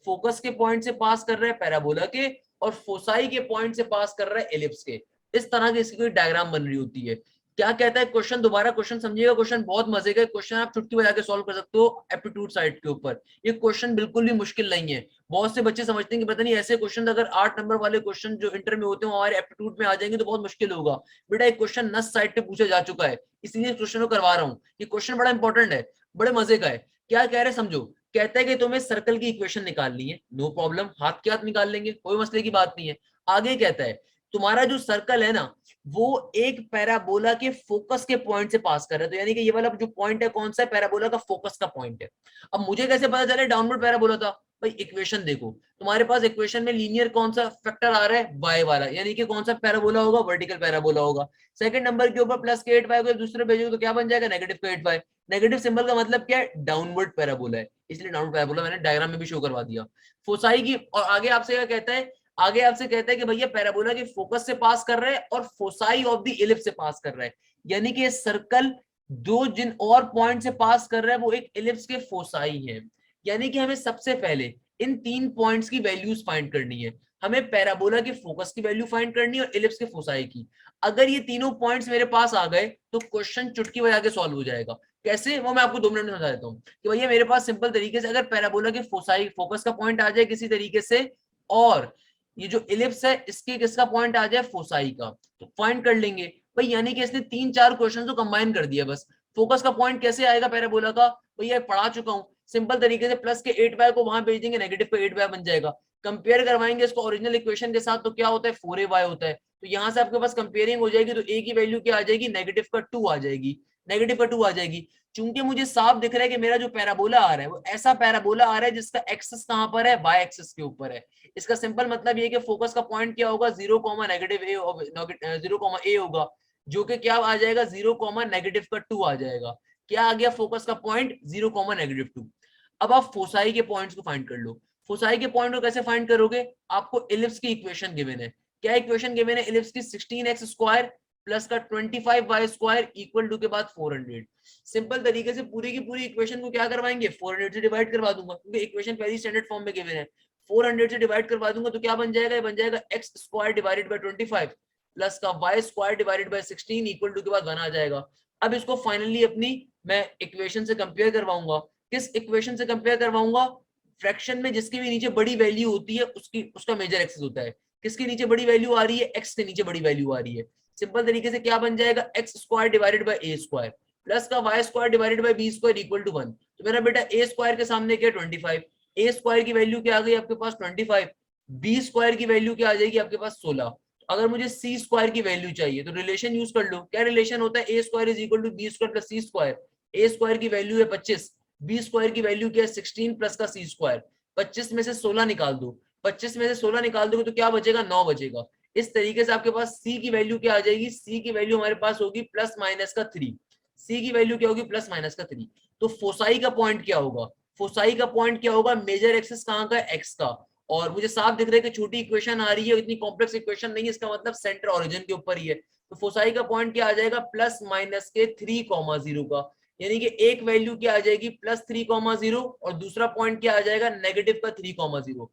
फोकस के पॉइंट से पास कर रहा है पैराबोला के, और फोसाई के पॉइंट से पास कर रहा है एलिप्स के। इस तरह की इसकी कोई डायग्राम बन रही होती है। क्या कहता है क्वेश्चन, दोबारा क्वेश्चन समझिएगा, क्वेश्चन बहुत मजे का क्वेश्चन, आप चुटकी बजा के सॉल्व कर सकते हो एप्टीट्यूड साइड के ऊपर। ये क्वेश्चन बिल्कुल भी मुश्किल नहीं है। बहुत से बच्चे समझते हैं कि पता नहीं ऐसे क्वेश्चन अगर 8 नंबर वाले क्वेश्चन जो इंटर में होते हैं हमारे एप्टीट्यूड में आ जाएंगे तो बहुत मुश्किल होगा। बेटा एक क्वेश्चन नस साइड पे पूछा जा चुका है, इसलिए इस क्वेश्चन को करवा रहा हूँ। ये क्वेश्चन बड़ा इंपॉर्टेंट है, बड़े मजे का है। क्या कह रहे हैं समझो, कहता है कि तुम्हें सर्कल की इक्वेशन निकालनी है, नो प्रॉब्लम, हाथ के हाथ निकाल लेंगे, कोई मसले की बात नहीं है। आगे कहता है तुम्हारा जो सर्कल है ना वो एक पैराबोला के फोकस के पॉइंट से पास कर रहा है। तो यानी कि ये वाला जो पॉइंट है कौन सा है, पैराबोला का फोकस का पॉइंट है। अब मुझे कैसे पता चले डाउनवर्ड पैराबोला था, भाई इक्वेशन देखो, तुम्हारे पास इक्वेशन में लीनियर कौन सा फैक्टर आ रहा है, y वाला, यानी कि कौन सा पैराबोला होगा, वर्टिकल पैराबोला होगा। सेकंड नंबर के ऊपर प्लस के 8y को दूसरे भेजोगे तो क्या बन जाएगा, नेगेटिव का 8y। नेगेटिव सिंबल का मतलब क्या है, डाउनवर्ड पैराबोला है, इसलिए डाउनवर्ड पैराबोला मैंने डायग्राम में भी शो करवा दिया। फोसाई की, और आगे आपसे क्या कहता है, आगे आपसे कहता है कि भैया पैराबोला के फोकस से पास कर रहे हैं और फोसाई ऑफ द इलिप्स से पास कर रहा है, यानी कि सर्कल दो जिन और पॉइंट से पास कर रहा है वो एक इलिप्स के फोसाई है। यानी कि हमें सबसे पहले इन तीन पॉइंट्स की वैल्यूज फाइंड करनी है। हमें पैराबोला के फोकस की वैल्यू फाइंड करनी है और इलिप्स के फोसाई की। अगर ये तीनों पॉइंट्स मेरे पास आ गए तो क्वेश्चन चुटकी बजा के सॉल्व हो जाएगा। कैसे, वो मैं आपको 2 मिनट में समझा देता हूँ कि भैया मेरे पास सिंपल तरीके से अगर पैराबोला के फोसाई फोकस का पॉइंट आ जाए किसी तरीके से, और ये जो इलिप्स है इसके किसका पॉइंट आ जाए, फोसाई का, तो फाइंड कर लेंगे भाई। यानी कि इसने 3-4 क्वेश्चन को कंबाइन कर दिया बस। फोकस का पॉइंट कैसे आएगा पैराबोला का, भैया पढ़ा चुका हूँ, सिंपल तरीके से प्लस के 8y को वहां भेज देंगे, नेगेटिव पे 8y बन जाएगा। कंपेयर करवाएंगे इसको ओरिजिनल इक्वेशन के साथ तो क्या होता है, 4ay होता है। तो यहाँ से आपके पास कंपेयरिंग हो जाएगी तो a की वैल्यू क्या आ जाएगी, नेगेटिव का 2 आ जाएगी, नेगेटिव का 2 आ जाएगी। चूंकि मुझे साफ दिख रहा है कि मेरा जो पैराबोला आ रहा है वो ऐसा पैराबोला आ रहा है जिसका एक्सिस कहां पर है, वाई एक्सिस के ऊपर है। इसका सिंपल मतलब ये कि फोकस का पॉइंट क्या होगा, 0,-a होगा, जो कि क्या आ जाएगा, 0,-नेगेटिव का 2 आ जाएगा। क्या आ गया फोकस का पॉइंट, 0,-2। अब आप फोसाई के पॉइंट्स को फाइंड कर लो। फोसाई के पॉइंट को कैसे फाइंड करोगे, आपको इलिप्स की इक्वेशन गिवन है। क्या इक्वेशन गिवन है, इलिप्स की 16x² प्लस का 25y² इक्वल टू के बाद 400। सिंपल तरीके से पूरी की पूरी इक्वेशन को क्या करवाएंगे, 400 से डिवाइड करवा दूंगा, क्योंकि इक्वेशन पहली स्टैंडर्ड फॉर्म में गिवन है। 400 से डिवाइड करवा दूंगा तो क्या बन जाएगा, ये बन जाएगा x² डिवाइडेड बाय 25 प्लस का y² divided by 16 equal to के बाद 1 आ जाएगा। अब इसको फाइनली अपनी मैं इक्वेशन से कंपेयर करवाऊंगा। किस इक्वेशन से कंपेयर करवाऊंगा, फ्रैक्शन में जिसके भी नीचे बड़ी वैल्यू होती है उसकी उसका मेजर एक्सिस होता है। किसके नीचे बड़ी वैल्यू आ रही है, x के नीचे बड़ी वैल्यू आ रही है। सिंपल तरीके से क्या बन जाएगा, x² divided by a² plus का y² divided by b² equal to 1। तो मेरा बेटा a² के सामने क्या है, 25, a² की वैल्यू क्या आ गई आपके पास 25, b² की वैल्यू क्या आ जाएगी आपके पास 16। अगर मुझे c² की वैल्यू चाहिए तो रिलेशन यूज कर लो। क्या रिलेशन होता है, a² is equal to b² plus c²। a² की वैल्यू है 25, b² की वैल्यू क्या है 16 प्लस का c²। 25 में से 16 निकाल दो, 25 में से 16 निकाल दोगे तो क्या बचेगा, 9 बचेगा। इस तरीके से आपके पास c की वैल्यू क्या आ जाएगी, c की वैल्यू हमारे पास होगी प्लस माइनस का 3। c की वैल्यू क्या होगी, प्लस माइनस का 3। तो फोसाई का पॉइंट क्या होगा, फोसाई का पॉइंट क्या होगा, मेजर एक्सिस कहां का, x का। और मुझे साफ दिख रहा है कि छोटी इक्वेशन आ रही है, इतनी कॉम्प्लेक्स इक्वेशन नहीं है, इसका मतलब सेंटर ओरिजिन के ऊपर ही है। तो फोसाई का पॉइंट क्या आ जाएगा, प्लस माइनस के 3,0 का। यानी कि एक वैल्यू क्या आ जाएगी, +3,0 और दूसरा पॉइंट क्या आ जाएगा, नेगेटिव का 3,0।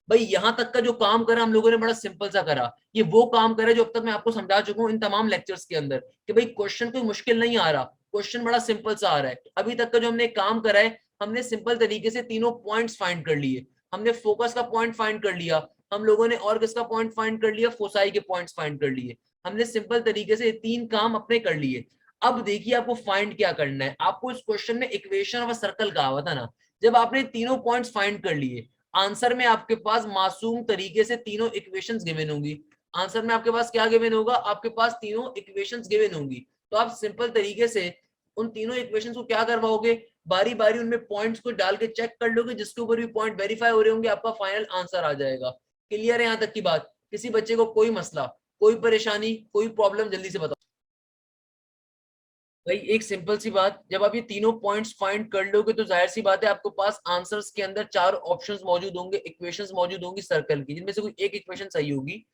भाई यहां तक का जो काम करा हम लोगों ने बड़ा सिंपल सा करा। ये वो काम करा जो अब तक मैं आपको समझा चुका हूं इन तमाम लेक्चर्स के अंदर, कि भाई क्वेश्चन कोई मुश्किल नहीं आ रहा, क्वेश्चन बड़ा सिंपल सा आ रहा है। अभी तक का जो हमने काम करा है, हमने सिंपल तरीके से तीनों पॉइंट्स फाइंड कर लिए। हमने फोकस का पॉइंट फाइंड कर लिया, हम लोगों ने और किसका पॉइंट फाइंड कर लिया, फोसाई के पॉइंट्स फाइंड कर लिए। हमने सिंपल तरीके से 3 काम अपने कर लिए। अब देखिए आपको फाइंड क्या करना है। आपको इस क्वेश्चन में इक्वेशन ऑफ अ सर्कल कहा हुआ था ना, जब आपने तीनों पॉइंट्स फाइंड कर लिए, आंसर में आपके पास मासूम तरीके से तीनों इक्वेशंस गिवन होंगी। आंसर में आपके पास क्या गिवन होगा, आपके पास तीनों इक्वेशंस गिवन होंगी। तो आप सिंपल तरीके से उन तीनों इक्वेशंस को क्या करवाओगे, बारी बारी उनमें पॉइंट्स को डाल के चेक कर लोगे, जिसके ऊपर भी पॉइंट वेरीफाई हो रहे होंगे आपका फाइनल आंसर आ जाएगा। क्लियर है यहाँ तक की बात, किसी बच्चे को कोई मसला, कोई परेशानी, कोई प्रॉब्लम, जल्दी से बताओ। भाई एक सिंपल सी बात, जब आप ये तीनों पॉइंट्स फाइंड कर लोगे तो जाहिर सी बात है आपके पास आंसर्स के अंदर 4 ऑप्शंस मौजूद होंगे, इक्वेशंस मौजूद होंगी सर्कल की, जिनमें से कोई एक इक्वेशन सही होगी।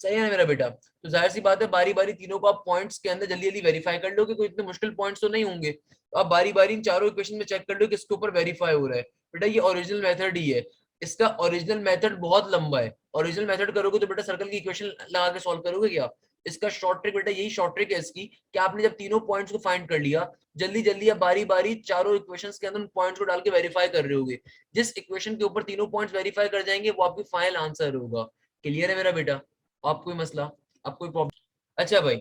सही है ना मेरा बेटा, तो जाहिर सी बात है बारी बारी तीनों को आप पॉइंट्स के अंदर जल्दी जल्दी वेरीफाई कर लो कि कोई इतने मुश्किल पॉइंट्स तो नहीं होंगे। तो आप बारी बारी इन चारों इक्वेशन में चेक कर लो किसके ऊपर वेरीफाई हो रहा है। बेटा ये ओरिजिनल मेथड ही है, इसका ओरिजिनल मेथड बहुत लंबा है। ओरिजिनल मेथड करोगे तो बेटा सर्कल की इक्वेशन लगा के सॉल्व करोगे क्या, इसका शॉर्ट ट्रिक बेटा यही शॉर्ट ट्रिक है इसकी, कि आपने जब तीनों पॉइंट्स को फाइंड कर लिया, जल्दी जल्दी आप बारी बारी चारों इक्वेशंस के अंदर उन पॉइंट्स को डाल के वेरीफाई कर रहे होगे। जिस इक्वेशन के ऊपर तीनों पॉइंट्स वेरीफाई कर जाएंगे वो आपकी फाइनल आंसर होगा। क्लियर है मेरा बेटा, आपको कोई मसला, आपको कोई प्रॉब्लम। अच्छा भाई,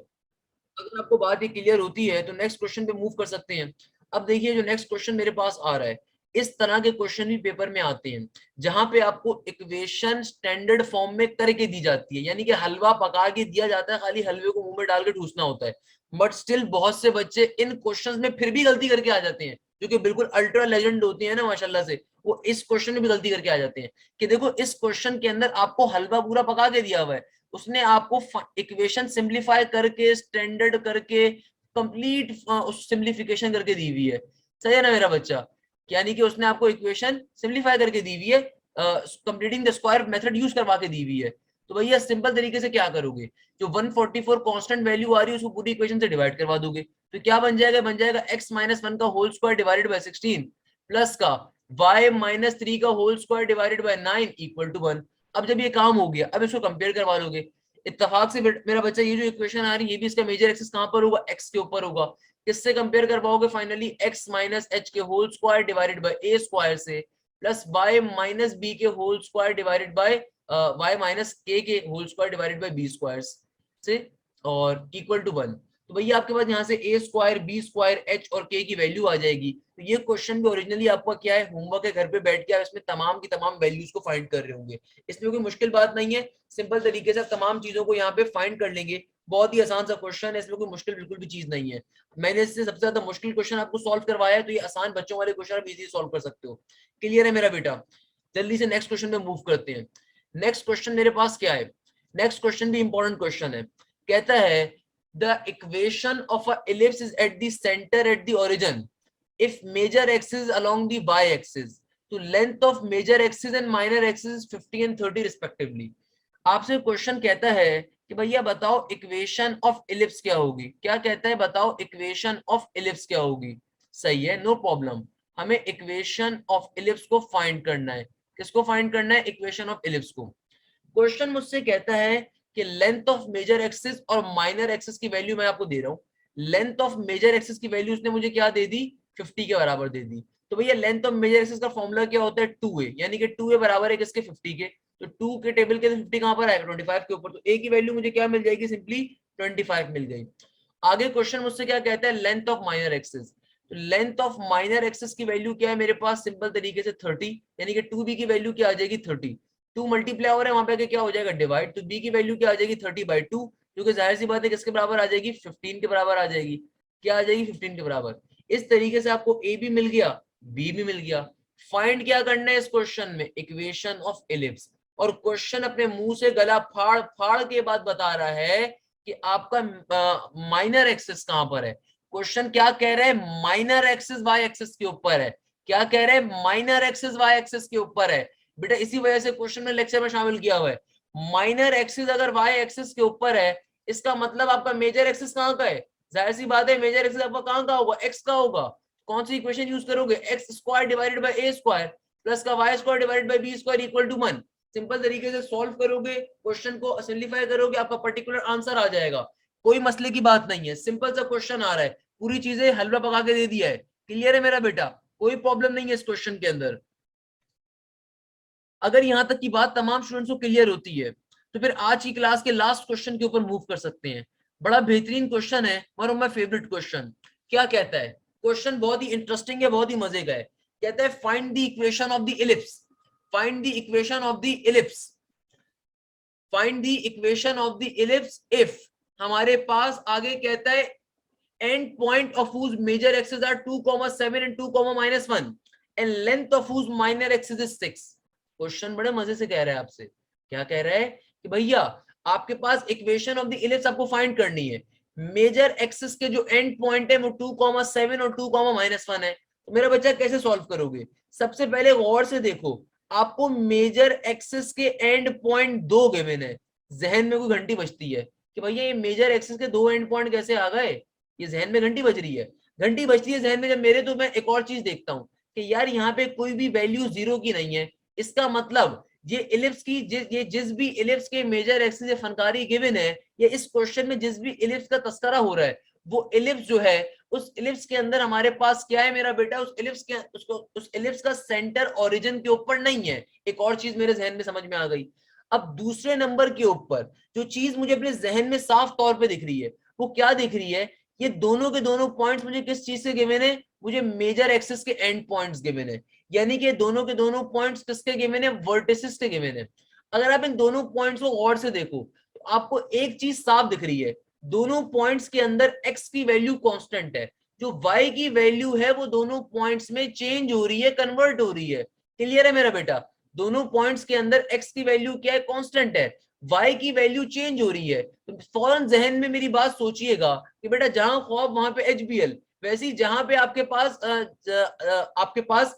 अगर आपको बात ये क्लियर होती है तो नेक्स्ट क्वेश्चन पे मूव कर सकते हैं। अब देखिए जो नेक्स्ट क्वेश्चन मेरे पास आ रहा है, इस तरह के क्वेश्चन भी पेपर में आते हैं जहां पे आपको इक्वेशन स्टैंडर्ड फॉर्म में करके दी जाती है, यानी कि हलवा पका के दिया जाता है, खाली हलवे को मुंह में डाल के ठूसना होता है। बट स्टिल बहुत से बच्चे इन क्वेश्चंस में फिर भी गलती करके आ जाते हैं, जो कि बिल्कुल अल्ट्रा लेजेंड होती है ना माशाल्लाह से, वो इस क्वेश्चन में भी गलती करके आ जाते हैं। कि देखो इस क्वेश्चन के अंदर आपको हलवा पूरा पका के दिया हुआ है, उसने आपको इक्वेशन सिंप्लीफाई करके स्टैंडर्ड करके कंप्लीट सिंप्लीफिकेशन करके दी हुई है। सही है ना मेरा बच्चा, यानी कि उसने आपको इक्वेशन सिंप्लीफाई करके दी हुई है, completing the square method use करवा के दी हुई है। तो भैया सिंपल तरीके से क्या करोगे, जो 144 कांस्टेंट वैल्यू आ रही है उसको पूरी इक्वेशन से डिवाइड करवा दोगे, तो क्या बन जाएगा, बन जाएगा x माइनस 1 का whole square divided by 16 plus का y माइनस 3 का whole square divided by 9 equal to 1। अब जब ये काम हो गया, अब इसको कंपेयर करवा लोगे। इत्तेफाक से मेरा बच्चा ये जो इक्वेशन आ रही है ये भी इसका मेजर एक्सिस कहां पर होगा, x के ऊपर होगा। किससे कंपेयर करवाओगे, फाइनली x माइनस h के whole square divided by a square से प्लस y माइनस b के whole square divided by y minus k के whole square divided by b square से और इक्वल टू 1। तो भैया आपके पास यहाँ से a square b square h और k की वैल्यू आ जाएगी। तो ये क्वेश्चन भी ओरिजिनली आपका क्या है, होमवर्क है, घर पे बैठ के आप इसमें तमाम की तमाम वैल्यूज को फाइंड कर रहे होंगे। इसमें कोई मुश्किल बात नहीं है, सिंपल तरीके से तमाम चीजों को यहाँ पे फाइंड कर लेंगे। बहुत ही आसान सा क्वेश्चन है, इसमें कोई मुश्किल बिल्कुल भी चीज नहीं है। मैंने इससे सबसे ज्यादा मुश्किल क्वेश्चन आपको सॉल्व करवाया है, तो ये आसान बच्चों वाले क्वेश्चन आप इजीली सॉल्व कर सकते हो। क्लियर है मेरा बेटा? जल्दी से नेक्स्ट क्वेश्चन में मूव करते हैं। नेक्स्ट क्वेश्चन मेरे पास क्या है, नेक्स्ट क्वेश्चन भी इंपॉर्टेंट क्वेश्चन है। कहता है the equation of a ellipse is at the centre at the origin if major axis along the y axis तो length of major axis and minor axis is 50 and 30 respectively। आपसे क्वेश्चन कहता है कि भैया बताओ इक्वेशन ऑफ इलिप्स क्या होगी। क्या कहता है, बताओ इक्वेशन ऑफ इलिप्स क्या होगी। सही है, नो प्रॉब्लम। हमें इक्वेशन ऑफ इलिप्स को फाइंड करना है। किसको फाइंड करना है, इक्वेशन ऑफ इलिप्स को। क्वेश्चन मुझसे कहता है कि लेंथ ऑफ मेजर एक्सिस और माइनर एक्सिस की वैल्यू मैं आपको दे रहा हूं। लेंथ ऑफ मेजर एक्सिस की वैल्यू उसने मुझे क्या दे दी, 50 के बराबर दे दी। तो भैया लेंथ ऑफ मेजर एक्सिस का फॉर्मूला क्या होता है, 2a, यानी कि 2a बराबर है किसके, 50 के। तो 2 के टेबल के 50 कहां पर आएगा, 25 के ऊपर। तो a की वैल्यू मुझे क्या मिल जाएगी, सिंपली 25 मिल गई। आगे क्वेश्चन मुझसे क्या कहता है, लेंथ ऑफ माइनर एक्सिस। तो लेंथ ऑफ माइनर एक्सिस की वैल्यू क्या है मेरे पास, सिंपल तरीके से 30, यानी कि 2b की वैल्यू क्या आ जाएगी, 30। 2 मल्टीप्लाई हो रहा है वहां पे क्या हो जाएगा, डिवाइड। तो b की वैल्यू क्या आ जाएगी, 30/2, जो कि जाहिर सी बात है किसके बराबर आ जाएगी, 15 के बराबर आ जाएगी। क्या आ जाएगी, 15 के बराबर। इस तरीके से आपको a भी मिल गया, b भी मिल गया। फाइंड क्या करना है इस क्वेश्चन में, इक्वेशन ऑफ इलिप्स। और क्वेश्चन अपने मुंह से गला फाड़ फाड़ के बाद बता रहा है कि आपका माइनर एक्सिस कहां पर है। क्वेश्चन क्या कह रहा है, माइनर एक्सिस वाई एक्सिस के ऊपर है। क्या कह रहे हैं, माइनर एक्सिस वाई एक्सिस के ऊपर है। बेटा इसी वजह से क्वेश्चन में लेक्चर में शामिल किया हुआ है। माइनर एक्सिस अगर वाई एक्सिस के ऊपर है, इसका मतलब आपका मेजर एक्सिस कहां का है। जाहिर सी बात है मेजर एक्सिस आपका कहां का होगा, एक्स का होगा। कौन सी इक्वेशन यूज करोगे, x square divided by a square plus का y square divided by b square equal to 1। Simple तरीके से सॉल्व करोगे, क्वेश्चन को सिंपलीफाई करोगे, आपका पर्टिकुलर आंसर आ जाएगा। कोई मसले की बात नहीं है, सिंपल सा क्वेश्चन आ रहा है, पूरी चीजें हलवा पका के दे दिया है। क्लियर है मेरा बेटा, कोई प्रॉब्लम नहीं है इस क्वेश्चन के अंदर। अगर यहां तक की बात तमाम स्टूडेंट्स को क्लियर होती है तो फिर आज की क्लास के लास्ट क्वेश्चन के ऊपर मूव कर सकते हैं। बड़ा बेहतरीन क्वेश्चन है, one of my favourite question. क्या कहता है क्वेश्चन, बहुत ही इंटरेस्टिंग है, बहुत ही मजे का है। कहता है find the equation of the ellipse, find the equation of the ellipse, find the equation of the ellipse if हमारे पास आगे कहता है end point of whose major axes are 2,7 and 2,-1 and length of whose minor axis is 6। Question बड़े मजे से कह रहा है आपसे। क्या कह रहा है कि भैया आपके पास इक्वेशन ऑफ द इलिप्स आपको फाइंड करनी है। मेजर एक्सिस के जो एंड पॉइंट है वो 2,7 और 2,-1 है। तो मेरा बच्चा कैसे सॉल्व करोगे, सबसे पहले गौर से देखो, आपको मेजर एक्सिस के एंड पॉइंट दो गिवन है। जहन में कोई घंटी बजती है कि भैया ये मेजर एक्सिस के दो एंड पॉइंट कैसे आ गए, ये जहन में घंटी बज रही है। घंटी बजती है जहन में जब मेरे, तो मैं एक और चीज देखता हूँ कि यार यहाँ पे कोई भी वैल्यू जीरो की नहीं है। इसका मतलब ये इलिप्स की जिस भी इलिप्स के मेजर एक्सिस या फनकारी गिवन है, या इस क्वेश्चन में जिस भी इलिप्स का तस्करा हो रहा है, वो इलिप्स जो है उस इलिप्स के अंदर हमारे पास क्या है मेरा बेटा, उस इलिप्स का सेंटर ओरिजिन के ऊपर नहीं है। एक और चीज मेरे जहन में समझ में आ गई। अब दूसरे नंबर के ऊपर जो चीज मुझे अपने जहन में साफ तौर पे दिख रही है, वो क्या दिख रही है, ये दोनों के दोनों पॉइंट्स मुझे किस चीज से गिवन है, मुझे मेजर एक्सिस के एंड पॉइंट्स गिवन है। यानी कि दोनों के दोनों पॉइंट्स किसके गिवन है, वर्टिसेस के गिवन है। अगर आप इन दोनों पॉइंट्स को गौर से देखो तो आपको एक चीज साफ दिख रही है, दोनों पॉइंट्स के अंदर एक्स की वैल्यू कांस्टेंट है, जो वाई की वैल्यू है वो दोनों पॉइंट्स में चेंज हो रही है, कन्वर्ट हो रही है। क्लियर है मेरा बेटा, दोनों पॉइंट्स के अंदर एक्स की वैल्यू क्या है, कांस्टेंट है, वाई की वैल्यू चेंज हो रही है। तो फौरन जहन में मेरी बात सोचिएगा कि बेटा जहां ख्वाब वहां पे HBL, वैसे ही जहां पे आपके पास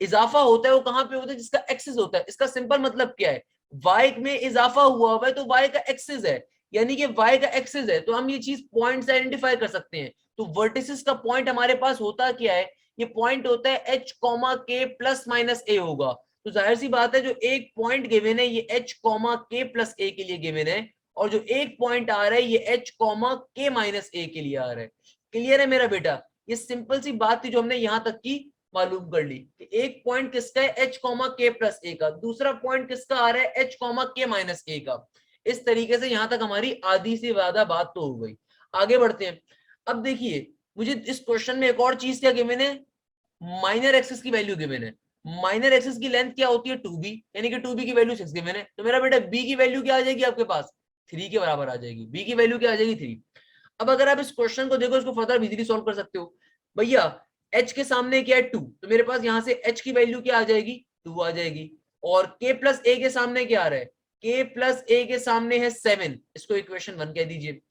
इजाफा होता है वो कहां पे होता है, जिसका एक्सिस होता है। इसका सिंपल मतलब क्या है, y में इजाफा हुआ हुआ है तो y का एक्सिस है, यानी कि y का एक्सिस है, तो हम ये चीज पॉइंट से आइडेंटिफाई कर सकते हैं। तो वर्टिसेस का पॉइंट हमारे पास होता क्या है, ये पॉइंट होता है h comma k plus minus a होगा। तो जाहिर सी बात है जो एक पॉइंट गिवन है ये h comma k plus a के लिए गिवन है, और जो एक पॉइंट आ रहा है ये h comma k minus a के लिए आ रहा है। क्लियर है मेरा बेटा, ये सिंपल सी बात थी जो हमने यहां तक की मालूम कर ली कि एक पॉइंट किसका है h comma k plus a का, दूसरा पॉइंट किसका आ रहा है h comma k minus a का। इस तरीके से यहां तक हमारी आधी से ज्यादा बात तो हो गई। आगे बढ़ते हैं। अब देखिए मुझे इस क्वेश्चन में एक और चीज क्या गिवन है, माइनर एक्सिस की वैल्यू गिवन है। माइनर एक्सिस की लेंथ क्या होती है 2b, यानी कि 2b की वैल्यू 6 गिवन है। तो मेरा बेटा b की वैल्यू क्या आ जाएगी आपके पास, 3 के बराबर आ जाएगी। b की वैल्यू क्या आ जाएगी 3। अब अगर आप इस क्वेश्चन को देखो इसको फर्दर इजीली सॉल्व कर सकते हो। भैया h के सामने क्या है 2, तो मेरे पास यहां से h की वैल्यू क्या आ जाएगी 2 आ जाएगी। और k प्लस a के सामने क्या आ रहा है, k प्लस a के सामने है 7, इसको इक्वेशन 1 कह दीजिए।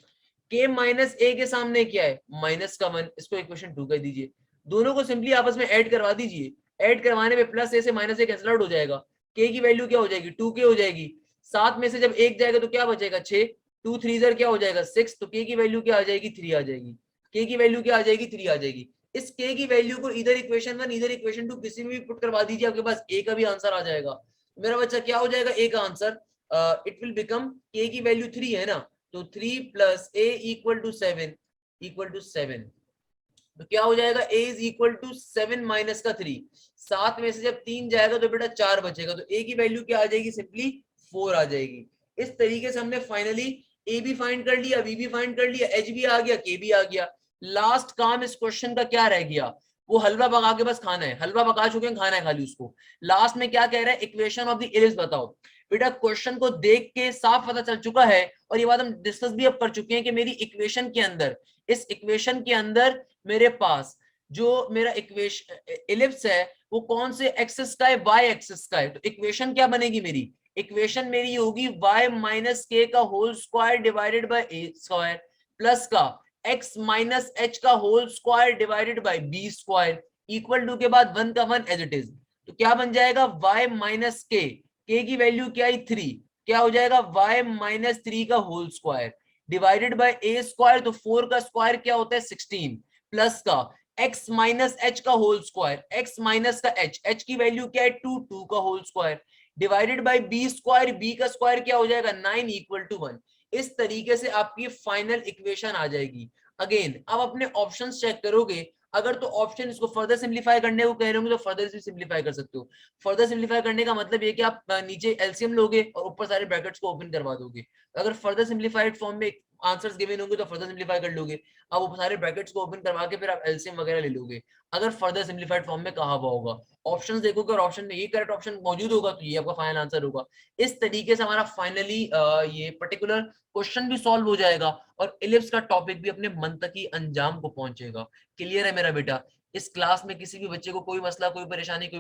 k माइनस a के सामने क्या है माइनस का 1, इसको इक्वेशन 2 कह दीजिए। दोनों को सिंपली आपस में ऐड करवा दीजिए, ऐड करवाने पे प्लस a से माइनस a कैंसिल आउट हो जाएगा, k की वैल्यू क्या हो जाएगी 2k हो जाएगी। 7 में से जब एक जाएगा तो क्या बचेगा 6, 2 3 जर क्या हो जाएगा 6, तो k की वैल्यू क्या आ जाएगी 3 आ जाएगी। k की वैल्यू क्या आ जाएगी 3 आ जाएगी। इस k की वैल्यू को इधर इक्वेशन 1 इधर इक्वेशन 2 किसी में भी पुट करवा दीजिए, आपके पास a का भी आंसर आ जाएगा। मेरा बच्चा क्या हो जाएगा a का answer, it will become k की वैल्यू 3 है ना, तो 3 plus a equal to 7 equal to 7। तो क्या हो जाएगा a is equal to 7 minus का 3। 7 में से जब 3 जाएगा तो बेटा 4 बचेगा, तो a की वैल्यू क्या आ जाएगी सिंपली 4 आ जाएगी। इस तरीके से हमने फाइनली a भी फाइंड कर लिया, b भी फाइंड कर लिया, h भी आ गया, k भी आ गया। लास्ट काम इस क्वेश्चन का क्या रह गया, वो हलवा पका के बस खाना है, हलवा पका चुके हैं खाना है खाली उसको। लास्ट में क्या कह रहा है, इक्वेशन ऑफ द इलिप्स बताओ। बेटा क्वेश्चन को देख के साफ पता चल चुका है, और ये बात हम डिस्कस भी अब कर चुके हैं कि मेरी इक्वेशन के अंदर, इस इक्वेशन के अंदर मेरे पास जो मेरा इक्वेशन इलिप्स है वो कौन से एक्सिस का है, वाई एक्सिस का है। तो इक्वेशन क्या बनेगी मेरी, इक्वेशन मेरी होगी y माइनस के का whole square divided by a square plus का x माइनस एच का whole square divided by b square equal to के बाद 1 का 1 एज इट इज। तो क्या बन जाएगा y माइनस के की वैल्यू क्या है 3, क्या हो जाएगा y माइनस 3 का whole square divided by a square, तो 4 का स्क्वायर क्या होता है 16 प्लस का x माइनस एच का होल स्क्वायर, x माइनस का h की वैल्यू क्या है 2, 2 का whole square divided by b square, b का स्क्वायर क्या हो जाएगा 9 इक्वल टू 1। इस तरीके से आपकी फाइनल इक्वेशन आ जाएगी। अगेन अब अपने ऑप्शंस चेक करोगे, अगर तो ऑप्शन इसको फर्दर सिंप्लीफाई करने को कह रहे होंगे तो फर्दर से सिंप्लीफाई कर सकते हो। फर्दर सिंप्लीफाई करने का मतलब ये कि आप नीचे एलसीएम लोगे और ऊपर सारे ब्रैकेट्स को ओपन करवा दोगे। अगर फर्दर सिंप्लीफाइड फॉर्म में आंसर्स गिवन होंगे तो फर्दर सिंप्लीफाई कर लोगे, आप वो सारे ब्रैकेट्स को ओपन करवा के फिर आप एलसीएम वगैरह ले लोगे, अगर फर्दर सिंप्लीफाइड फॉर्म में कहा हुआ होगा। ऑप्शंस देखोगे और ऑप्शन में ये करेक्ट ऑप्शन मौजूद होगा तो ये आपका फाइनल आंसर होगा। इस तरीके से हमारा फाइनली ये पर्टिकुलर क्वेश्चन भी सॉल्व हो जाएगा और इलिप्स का टॉपिक भी अपने मंतकी अंजाम को पहुंचेगा। क्लियर है मेरा बेटा, इस क्लास में किसी भी बच्चे को कोई मसला कोई परेशानी कोई